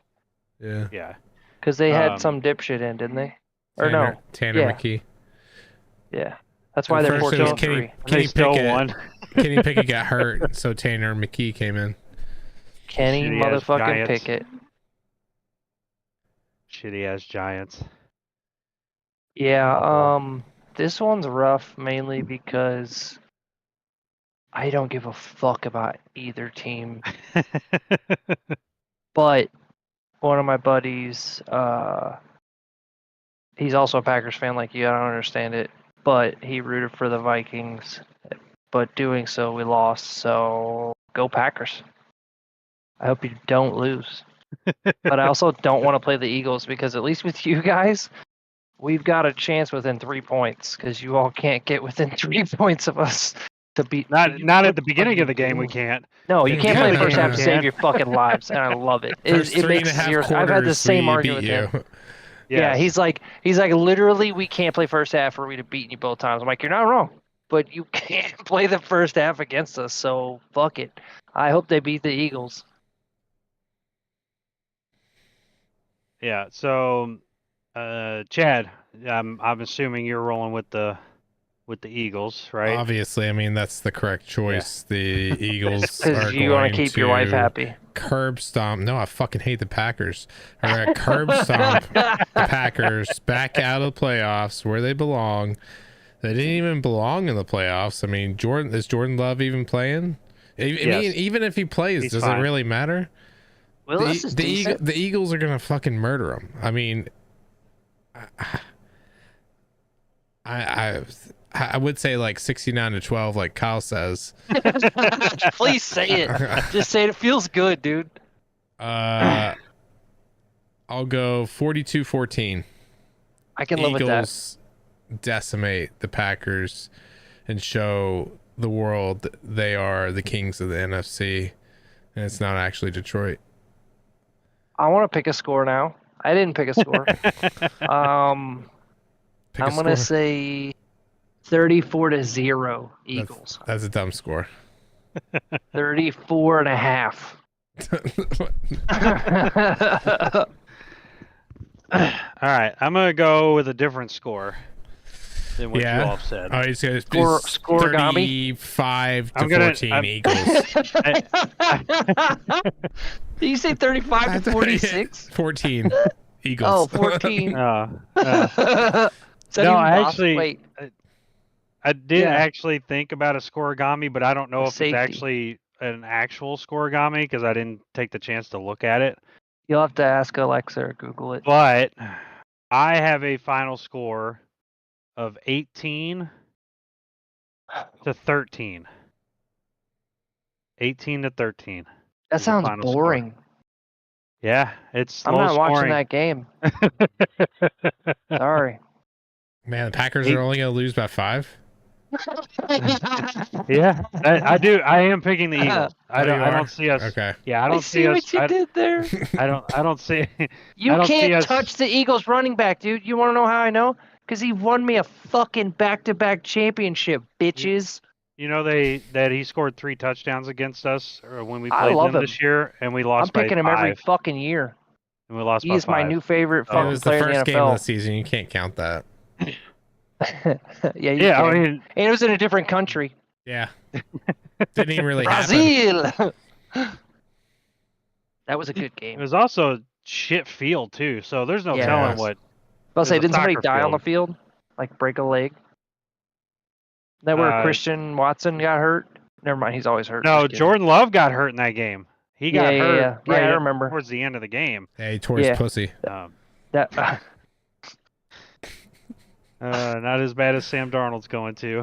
Yeah. Yeah. because they had Um, some dipshit in, didn't they? Or no? Tanner Yeah. McKee. Yeah. That's why they're First it was 14-3. They still Pickett. won. Kenny Pickett got hurt, so Tanner McKee came in. Kenny Shitty-ass motherfucking Giants. Pickett. Shitty ass Giants. Yeah, this one's rough mainly because I don't give a fuck about either team. But one of my buddies, he's also a Packers fan like you. I don't understand it, but he rooted for the Vikings. But doing so, we lost. So go Packers. I hope you don't lose. But I also don't want to play the Eagles because at least with you guys, we've got a chance within 3 points because you all can't get within 3 points of us to beat. Not at the beginning of the game. We can't. No, you can't play the first half to Yeah. save your fucking lives, and I love it. First It three makes and a half zero. quarters, I've had the same we argument beat with him. you. Yeah, Yes. he's like literally we can't play first half or we'd have beaten you both times. I'm like, you're not wrong, but you can't play the first half against us, so fuck it. I hope they beat the Eagles. Yeah. So, Chad, I'm assuming you're rolling with the Eagles, right? Obviously, I mean that's the correct choice. The Eagles are Because you going want to keep your wife happy. curb stomp. No, I fucking hate the Packers. Are gonna curb stomp the Packers back out of the playoffs where they belong. They didn't even belong in the playoffs. I mean, is Jordan Love even playing? I mean, even if he plays, He's does fine. it really matter? Willis is decent. The Eagles are gonna fucking murder him. I mean, I would say like 69-12, like Kyle says. Please say it. Just say it. It feels good, dude. I'll go 42-14. I can live with that. Eagles decimate the Packers and show the world that they are the kings of the NFC, and it's not actually Detroit. I want to pick a score now. I didn't pick a score. I'm gonna say 34-0 Eagles. That's a dumb score. 34.5. All right, I'm gonna go with a different score than what you all said. Oh, he's gonna Scoregami? 35-14 Eagles. Did you say 35-46? 14 Eagles. Oh, 14. No, I did actually think about a scoregami, but I don't know if Safety. it's actually an actual scoregami because I didn't take the chance to look at it. You'll have to ask Alexa or Google it. But I have a final score of 18-13. 18-13. That sounds final boring. Yeah, it's I'm low not watching scoring. that game. Sorry. Man, the Packers are only gonna lose by 5. Yeah, I do. I am picking the Eagles. I Oh, you are? don't see us. Okay. Yeah, I don't see see us. what you did there. I don't see. You I don't see can't us- touch the Eagles running back, dude. You want to know how I know? Because he won me a fucking back-to-back championship, bitches. You know that he scored 3 touchdowns against us when we I played love them him. this year, and we I'm lost by picking him 5. every fucking year. And we lost He by is my 5. new favorite It fucking was the player in first the game of the NFL. season. You can't count that. Yeah, you Yeah, can. I mean, And it was in a different country. Yeah. Didn't even really happen. Brazil. That was a good it game. was also shit field too. So there's no Yeah. telling what. I'll say, a didn't somebody soccer die on the field. field? Like break a leg? That where Christian Watson got hurt? Never mind, he's always hurt. No, Just kidding. Jordan Love got hurt in that game. He got hurt. Yeah, Right I up remember. towards the end of the game. Yeah, he tore his pussy. That Not as bad as Sam Darnold's going to.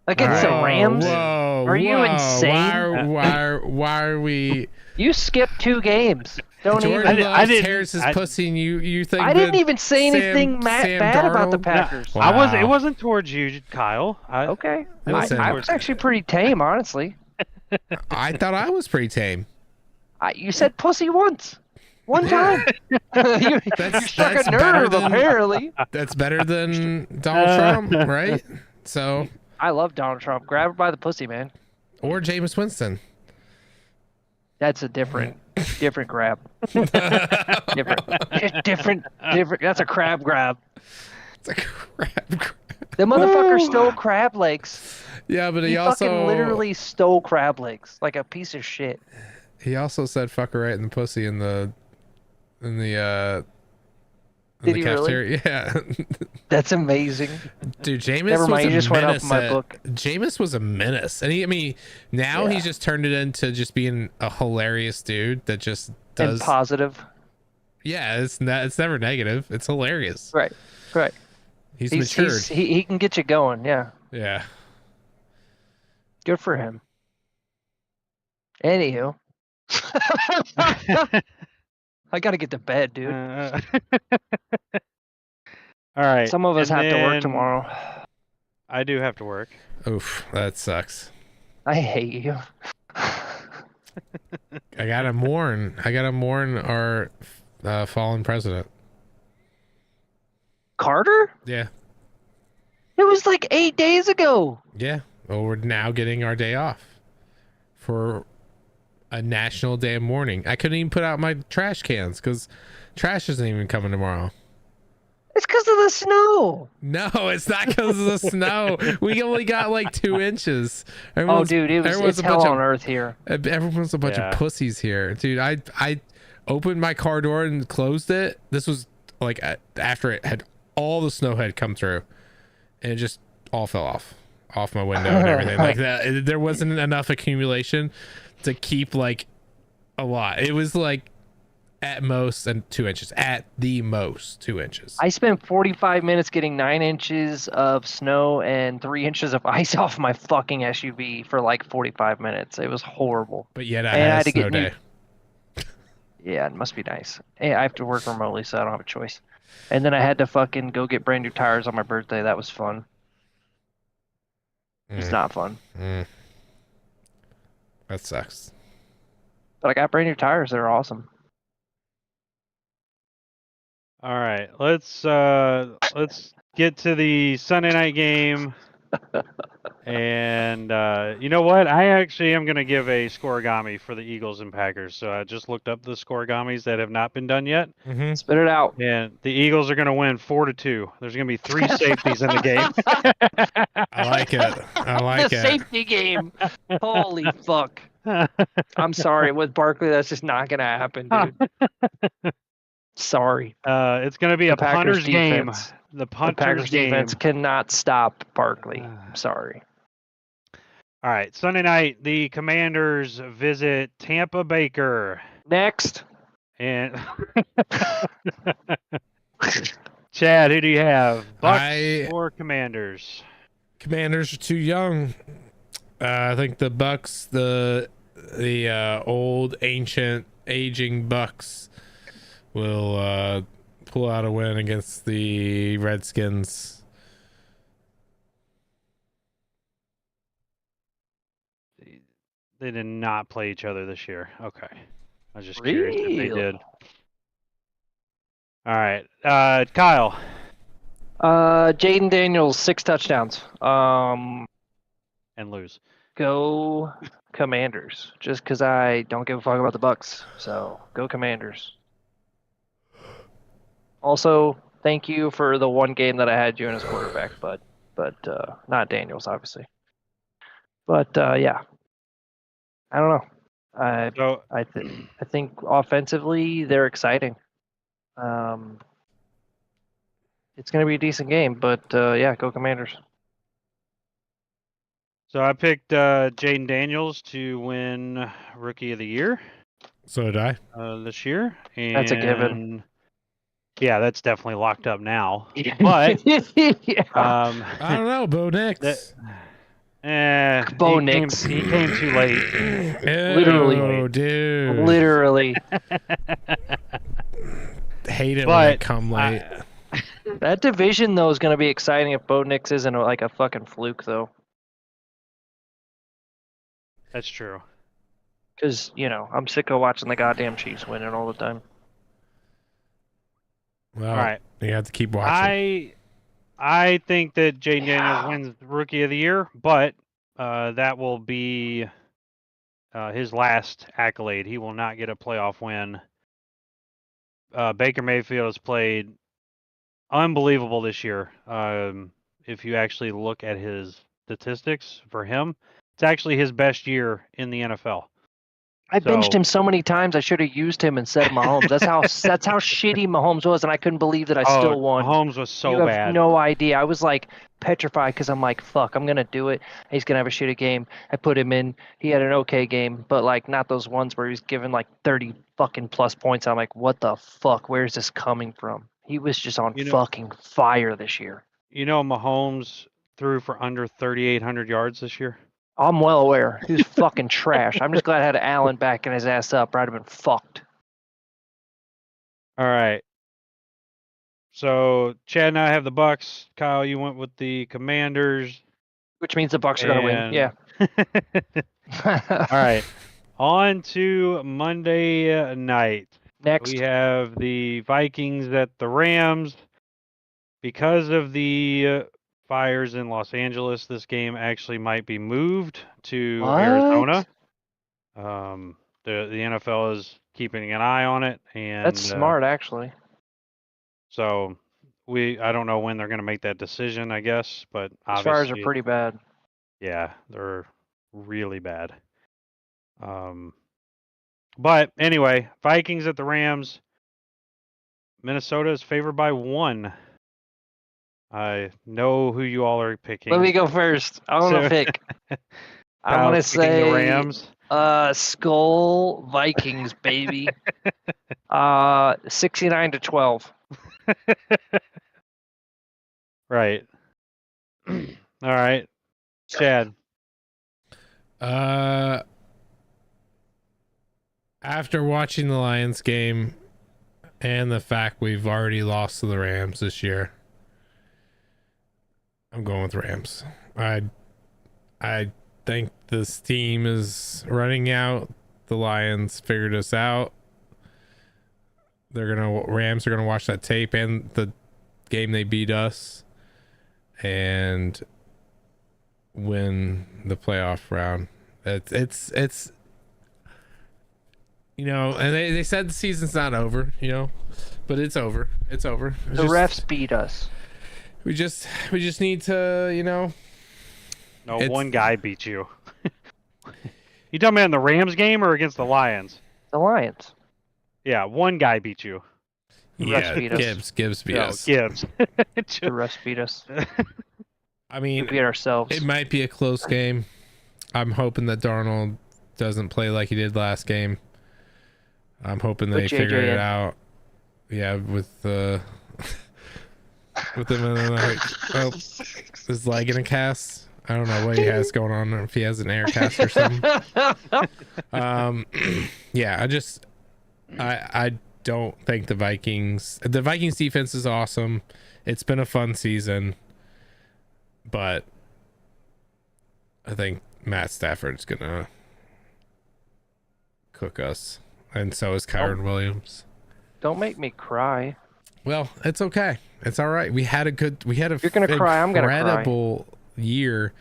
against the All right. Rams? Whoa, Are you insane? Why are we? You skipped 2 games. Don't Jordan even. Love I didn't- tears his pussy, and you think I didn't that even say anything Sam bad about the Darnold? Packers. Wow. It wasn't towards you, Kyle. Okay. Listen. I was actually pretty tame, honestly. I thought I was pretty tame. You said pussy once. One time. you struck that's a better nerve, than- apparently. That's better than Donald Trump, right? So, I love Donald Trump. Grab her by the pussy, man. or Jameis Winston. That's a different grab. different. That's a crab grab. It's a crab. The motherfucker stole crab legs. Yeah, but He he also fucking literally stole crab legs like a piece of shit. He also said "fuck her" right in the pussy in the Did he really? cafeteria. Yeah. That's amazing. Dude, Jameis Never was mind, a you just went up menace. my book. Jameis was a menace, and now he's just turned it into just being a hilarious dude that just does. And positive. Yeah, it's never negative. It's hilarious. Right. He's matured. He can get you going. Yeah. Yeah. Good for him. Anywho. I gotta get to bed, dude. All right. Some of us and have to work then tomorrow. I do have to work. Oof, that sucks. I hate you. I gotta mourn our fallen president. Carter? Yeah. It was like 8 days ago. Yeah. Well, we're now getting our day off for a national day of mourning. I couldn't even put out my trash cans because trash isn't even coming tomorrow. It's because of the snow. No, it's not because of the snow. We only got like 2 inches. Oh, dude, it's hell on earth here. Everyone's a bunch of pussies here, dude. I opened my car door and closed it. This was like after it had all the snow had come through, and it just all fell off my window and everything like that. There wasn't enough accumulation to keep like a lot. It was like at most 2 inches. At the most 2 inches. I spent 45 minutes getting 9 inches of snow and 3 inches of ice off my fucking SUV for like 45 minutes. It was horrible. But yet I had a snow day. Yeah, it must be nice. Hey, I have to work remotely, so I don't have a choice. And then I had to fucking go get brand new tires on my birthday. That was fun. It's not fun. That sucks. But I got brand new tires. They're awesome. All right, let's get to the Sunday night game. And you know what? I actually am going to give a scoregami for the Eagles and Packers. So I just looked up the scoregamis that have not been done yet. Spit it out. And the Eagles are going to win 4-2. There's going to be 3 safeties in the game. I like it. I like the it. Safety game. Holy fuck. I'm sorry. With Barkley, that's just not going to happen, dude. Sorry. It's going to be a punter's game. The Packers defense cannot stop Barkley. I'm sorry. All right, Sunday night, the Commanders visit Tampa Baker. Next. And Chad, who do you have? Bucks or Commanders? Commanders are too young. I think the Bucks, the old, ancient, aging Bucks, will pull out a win against the Redskins. They did not play each other this year. Okay. I was just curious if they did. All right. Kyle. Jaden Daniels, 6 touchdowns. And lose. Go Commanders. Just because I don't give a fuck about the Bucks. So go Commanders. Also, thank you for the one game that I had you in as quarterback, but not Daniels, obviously. But yeah, I don't know. I think offensively they're exciting. It's going to be a decent game, but yeah, go Commanders. So I picked Jaden Daniels to win Rookie of the Year. So did I. This year. And that's a given. Yeah, that's definitely locked up now. But yeah. I don't know, Bo Nix. Bo Nix. He came too late. Literally. Oh, dude. Literally. Hate it when I come late. That division, though, is going to be exciting if Bo Nix isn't like a fucking fluke, though. That's true. Because, I'm sick of watching the goddamn Chiefs winning all the time. Well, all right. You have to keep watching. I think that Jaden Daniels wins Rookie of the Year, but that will be his last accolade. He will not get a playoff win. Baker Mayfield has played unbelievable this year. If you actually look at his statistics for him, it's actually his best year in the NFL. I benched him so many times. I should have used him instead of Mahomes. That's how shitty Mahomes was, and I couldn't believe that I still won. Mahomes was so you bad. Have no idea. I was like petrified because I'm like, fuck, I'm gonna do it. He's gonna have a shitty game. I put him in. He had an okay game, but like not those ones where he's given like 30 fucking plus points. I'm like, what the fuck? Where's this coming from? He was just on fucking fire this year. Mahomes threw for under 3,800 yards this year. I'm well aware. He was fucking trash. I'm just glad I had Allen backing his ass up, or I'd have been fucked. All right. So Chad and I have the Bucks. Kyle, you went with the Commanders. Which means the Bucks are going to win. Yeah. All right. On to Monday night. Next. We have the Vikings at the Rams. Because of the fires in Los Angeles, this game actually might be moved to Arizona. The NFL is keeping an eye on it, and That's smart, actually. So I don't know when they're going to make that decision, I guess, but As far as obviously, are pretty bad. yeah, they're really bad. But anyway, Vikings at the Rams. Minnesota is favored by 1. I know who you all are picking. Let me go first. I want to pick. I'm going to Kyle's picking the say Rams. Skull Vikings, baby. 69-12. Right. All right. Chad. After watching the Lions game and the fact we've already lost to the Rams this year, I'm going with Rams. I think this team is running out. The Lions figured us out. Rams are gonna watch that tape and the game they beat us and win the playoff round. It's and they said the season's not over, but it's over. It's over. The refs beat us. We just need to, No, one guy beat you. You talking about in the Rams game or against the Lions? The Lions. Yeah, one guy beat you. The refs beat us. Gibbs beat us. Gibbs. The refs beat us. I mean, We beat ourselves. it might be a close game. I'm hoping that Darnold doesn't play like he did last game. I'm hoping they figure it out. Yeah, with him in his leg in a cast. I don't know what he has going on, if he has an air cast or something. Yeah, I don't think the Vikings defense is awesome. It's been a fun season, but I think Matt Stafford's gonna cook us, and so is Kyron Williams. Don't make me cry. Well, it's okay. It's all right. We had a You're gonna cry. I'm gonna cry. incredible year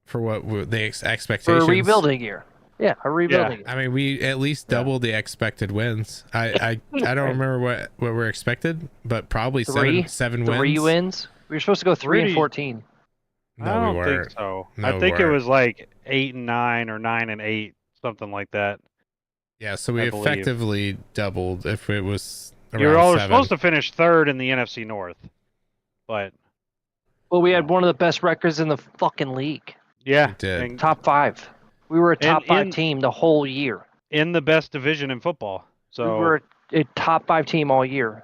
for what the expectations. For a rebuilding year. Yeah, a rebuilding year. I mean, we at least doubled the expected wins. I don't remember what were expected, but probably seven wins. 3 wins. We were supposed to go 3-14. No, I don't we weren't. think so. No, I think we it weren't. was like 8-9 or 9-8, something like that. Yeah, so we I believe. effectively doubled. If it was around You were all 7. supposed to finish 3rd in the NFC North, but Well, we had one of the best records in the fucking league. yeah, We did. and Top 5. We were a top 5 in- team the whole year. in the best division in football. So We were a top 5 team all year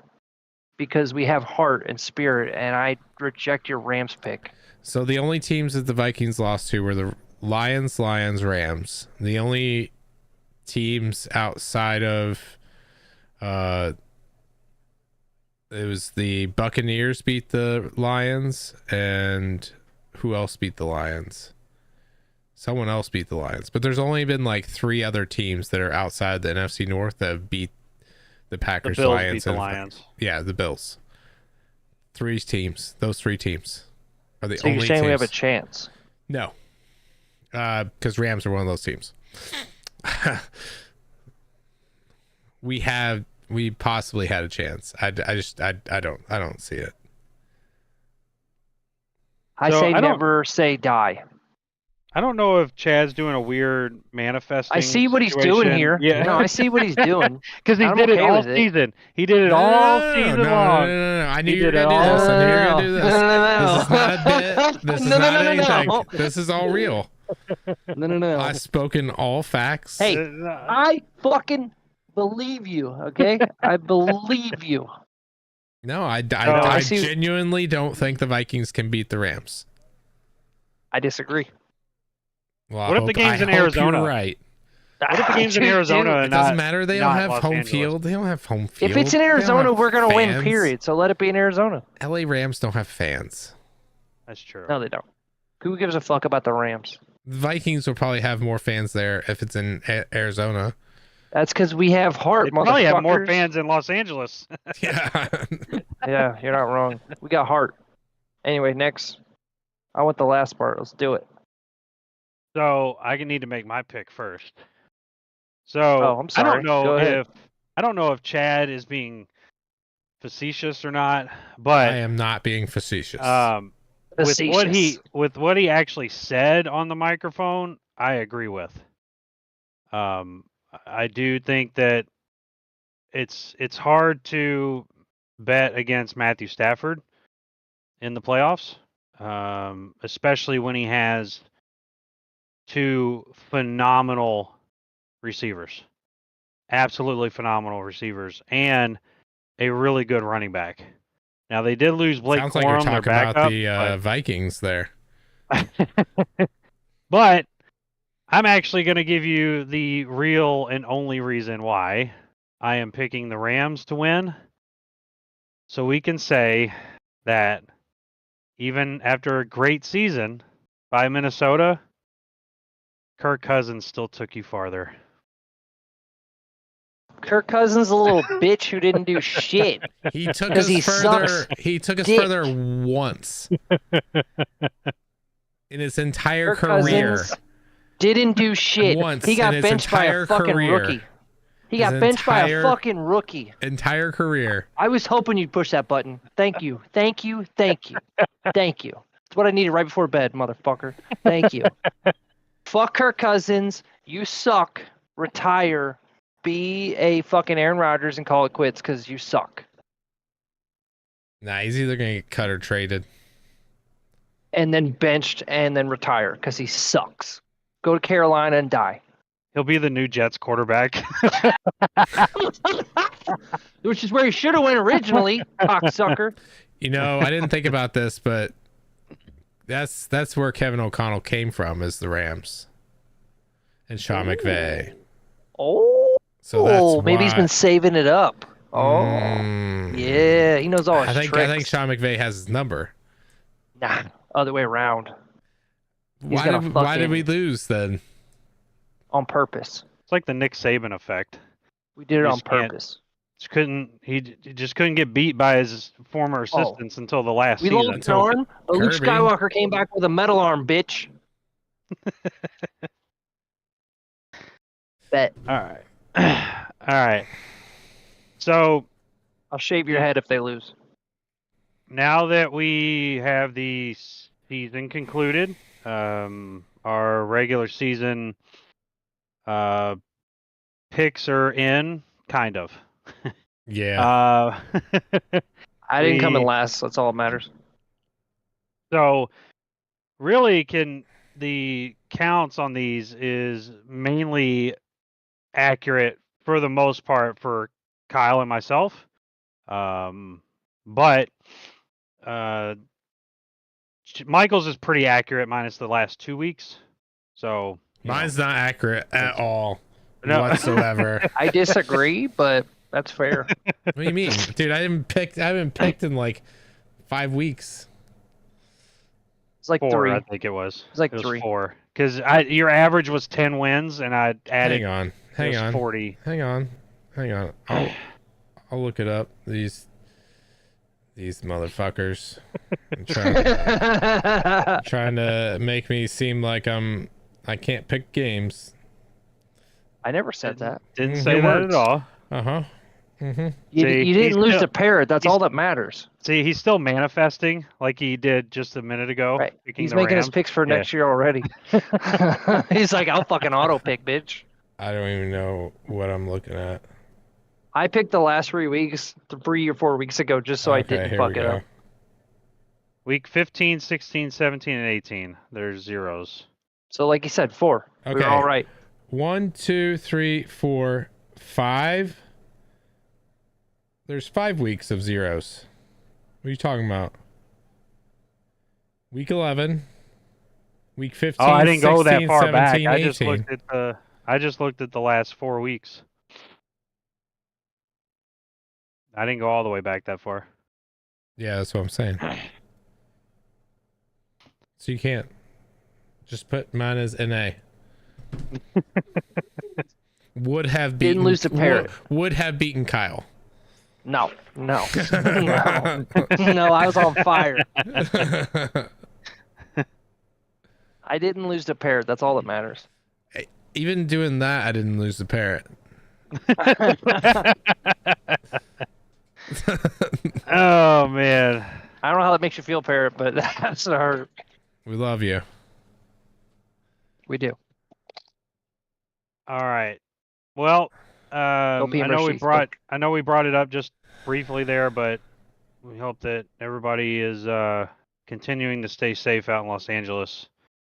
because we have heart and spirit, and I reject your Rams pick. So the only teams that the Vikings lost to were the Lions, Rams. The only teams outside of it was the Buccaneers beat the Lions, and who else beat the Lions? Someone else beat the Lions, but there's only been like 3 other teams that are outside the NFC North that have beat the Packers, the Bills Lions, beat the and Lions. yeah, the Bills. 3 teams. Those 3 teams are the So only you're saying teams. we have a chance? No, because Rams are one of those teams. We possibly had a chance. I don't see it. I So say I don't- never say die. I don't know if Chad's doing a weird manifesting. I see what he's situation. doing here. Yeah, No, I see what he's doing. because he I'm did it okay all with it. season. He did it all season long. No. I knew He you were did it gonna do this. I knew you were all- gonna do this. No. This is not a bit. This is No, not no, anything. no. This is all real. No. I've spoken all facts. Hey, I fucking believe you, okay? I believe you. No, I I see- genuinely don't think the Vikings can beat the Rams. I disagree. Well, What if the game's in Arizona? You're right. What if the game's in Arizona It and doesn't not? matter. They don't not have Los home Angeles? field. They don't have home field. If it's in They don't Arizona, have we're going to win, fans. period. So let it be in Arizona. LA Rams don't have fans. That's true. No, they don't. Who gives a fuck about the Rams? The Vikings will probably have more fans there if it's in Arizona. That's because we have heart, They probably have more motherfuckers. fans in Los Angeles. Yeah. Yeah, you're not wrong. We got heart. Anyway, next. I want the last part. Let's do it. So I need to make my pick first. So I'm sorry. I don't know Go ahead. if Chad is being facetious or not, I but am not being facetious. Facetious. with what he actually said on the microphone, I agree with. I do think that it's hard to bet against Matthew Stafford in the playoffs, especially when he has two phenomenal receivers, absolutely phenomenal receivers, and a really good running back. Now they did lose Blake Sounds Corum, like you're their talking backup, about the Vikings there. but I'm actually going to give you the real and only reason why I am picking the Rams to win. So we can say that even after a great season by Minnesota, Kirk Cousins still took you farther. Kirk Cousins, a little bitch who didn't do shit. He took 'Cause us he further. sucks He took us dick. further once in his entire Kirk career. Cousins didn't do shit. Once He got in his benched by a entire fucking career. rookie. He His got benched by a entire- fucking rookie. Entire career. I was hoping you'd push that button. Thank you. Thank you. Thank you. Thank you. It's what I needed right before bed, motherfucker. Thank you. Fuck Kirk Cousins. You suck. Retire. Be a fucking Aaron Rodgers and call it quits because you suck. Nah, he's either gonna get cut or traded. And then benched and then retire because he sucks. Go to Carolina and die. He'll be the new Jets quarterback. Which is where he should have went originally, cocksucker. You know, I didn't think about this, but that's where Kevin O'Connell came from, is the Rams and Sean McVay. Oh, So that's maybe he's why- been saving it up. Oh, yeah, he knows all his I think tricks. Sean McVay has his number. Nah, other way around. He's Why gonna did fucking- we lose then? On purpose. It's like the Nick Saban effect. We did it You on just can't- purpose. He just couldn't get beat by his former assistants until the last We season. lost an arm, but Luke Kirby. Skywalker came back with a metal arm, bitch. Bet. All right. All right. So I'll shave your head if they lose. now that we have the season concluded, our regular season picks are in, kind of. Yeah. I didn't come in We- last. That's all that matters. So really the counts on these is mainly accurate for the most part for Kyle and myself. But Michael's is pretty accurate minus the last 2 weeks. So you know. Mine's not accurate at all No. whatsoever. I disagree, but that's fair. What do you mean? Dude, I haven't picked in like 5 weeks. It's like 4, three. I think it was. It's like it was 3. 4. Because your average was 10 wins, and I added Hang on. 40. Hang on. I'll look it up. These motherfuckers. Trying to make me seem like I can't pick games. I never said that. Didn't Your say that words. at all. Uh-huh. Mm-hmm. You See, didn't he's lose still- the parrot. That's he's- all that matters. See, he's still manifesting like he did just a minute ago. Right. Picking He's the making his Rams. picks for Yeah. next year already. He's like, I'll fucking auto pick, bitch. I don't even know what I'm looking at. I picked the last 3 weeks, 3 or 4 weeks ago, just so I Okay, didn't here fuck we it go. up. Week 15, 16, 17, and 18. There's zeros. So, like you said, 4. We Okay. were all right. 1, 2, 3, 4, 5. There's 5 weeks of zeros. What are you talking about? Week 11. Week 15. Oh, I didn't go that 16, far 17, back. I 18. just looked at the last 4 weeks. I didn't go all the way back that far. Yeah, that's what I'm saying. So you can't just put mine as NA. Would have beaten. Didn't lose to Parrot. Would have beaten Kyle. No. No, I was on fire. I didn't lose the parrot. That's all that matters. Even doing that, I didn't lose the parrot. Oh man. I don't know how that makes you feel, parrot, but that's hurt. We love you. We do. All right. Well, Don't be I know we mercy. brought it up just briefly there, but we hope that everybody is continuing to stay safe out in Los Angeles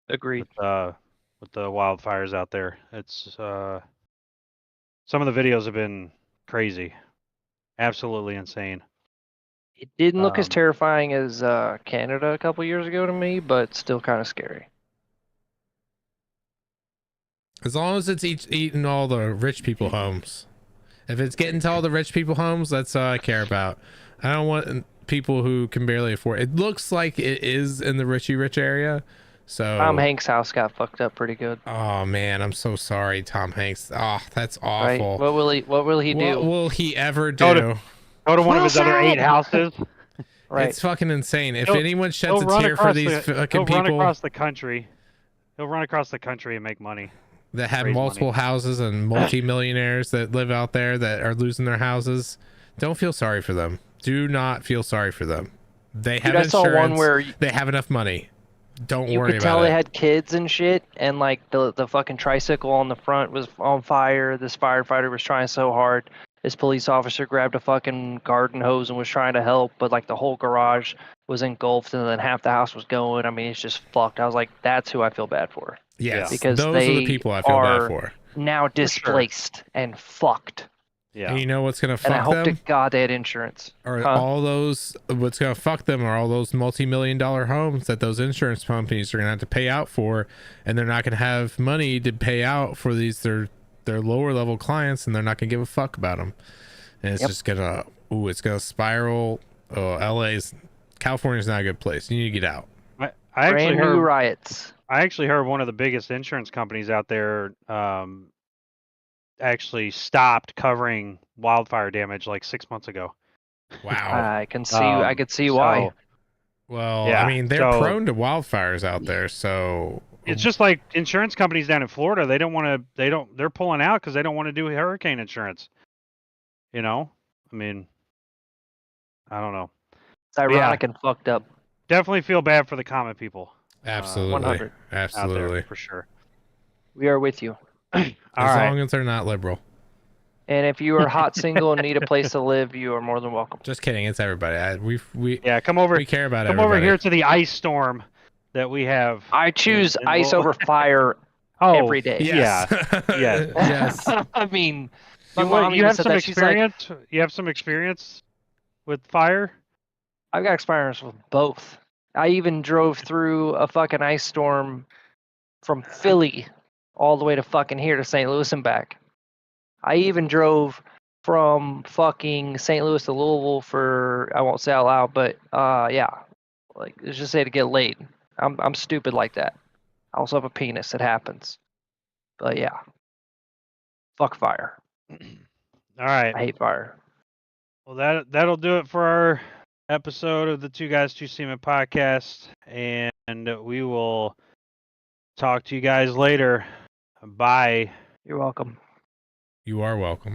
Agreed. with the wildfires out there. It's some of the videos have been crazy, absolutely insane. It didn't look as terrifying as Canada a couple years ago to me, but still kind of scary. As long as it's eating all the rich people homes. If it's getting to all the rich people homes, that's all I care about. I don't want people who can barely afford it. It looks like it is in the rich area. So Tom Hanks' house got fucked up pretty good. Oh man, I'm so sorry, Tom Hanks. Oh, that's awful. Right? What will he do? What will he ever do? Go to one of his other 8 houses. Right. It's fucking insane. If anyone sheds a run tear for across these fucking he'll run people across the country. He'll run across the country and make money. that have raise multiple money. houses and multi-millionaires that live out there that are losing their houses, don't feel sorry for them. Do not feel sorry for them. They have Dude, I saw insurance. one where they have enough money. Don't you worry could about tell it. they had kids and shit, and like the fucking tricycle on the front was on fire. This firefighter was trying so hard. This police officer grabbed a fucking garden hose and was trying to help, but like the whole garage was engulfed, and then half the house was going. I mean, it's just fucked. I was like, that's who I feel bad for. Yes, because those are the they people I feel bad are for. Now displaced and fucked. Yeah. And you know what's gonna fuck And I hope them? to God they had insurance. Or Huh? all those, what's gonna fuck them are all those multi-million-dollar homes that those insurance companies are gonna have to pay out for, and they're not gonna have money to pay out for these their lower level clients, and they're not gonna give a fuck about them. And it's just gonna, it's gonna spiral. Oh, California's not a good place. You need to get out. I actually Brand new heard riots. I actually heard one of the biggest insurance companies out there actually stopped covering wildfire damage like 6 months ago. Wow. I can see. I could see why. Well, Yeah, I mean, they're so- prone to wildfires out there, so It's just like insurance companies down in Florida. They don't want to. They're pulling out because they don't want to do hurricane insurance. You know, I mean, I don't know. It's ironic and fucked up. Definitely feel bad for the common people. absolutely, 100. Out there absolutely. for sure. We are with you. As long as they're not liberal. And if you are hot, single, and need a place to live, you are more than welcome. Just kidding. It's everybody. We Yeah, come over. we care about Come everybody. over here to the ice storm that we have. I choose And ice we'll- over fire every day. Yes. Yeah. Yes. I mean, my You, mom you even have said some that. She's like, experience. You have some experience with fire. I've got experience with both. I even drove through a fucking ice storm from Philly all the way to fucking here to St. Louis and back. I even drove from fucking St. Louis to Louisville for, I won't say out loud, but yeah, like let's just say to get laid. I'm stupid like that. I also have a penis. It happens. But yeah, fuck fire. All right. I hate fire. Well, that'll do it for our episode of the Two Guys, Two Seamen podcast, and we will talk to you guys later. Bye. You're welcome. You are welcome.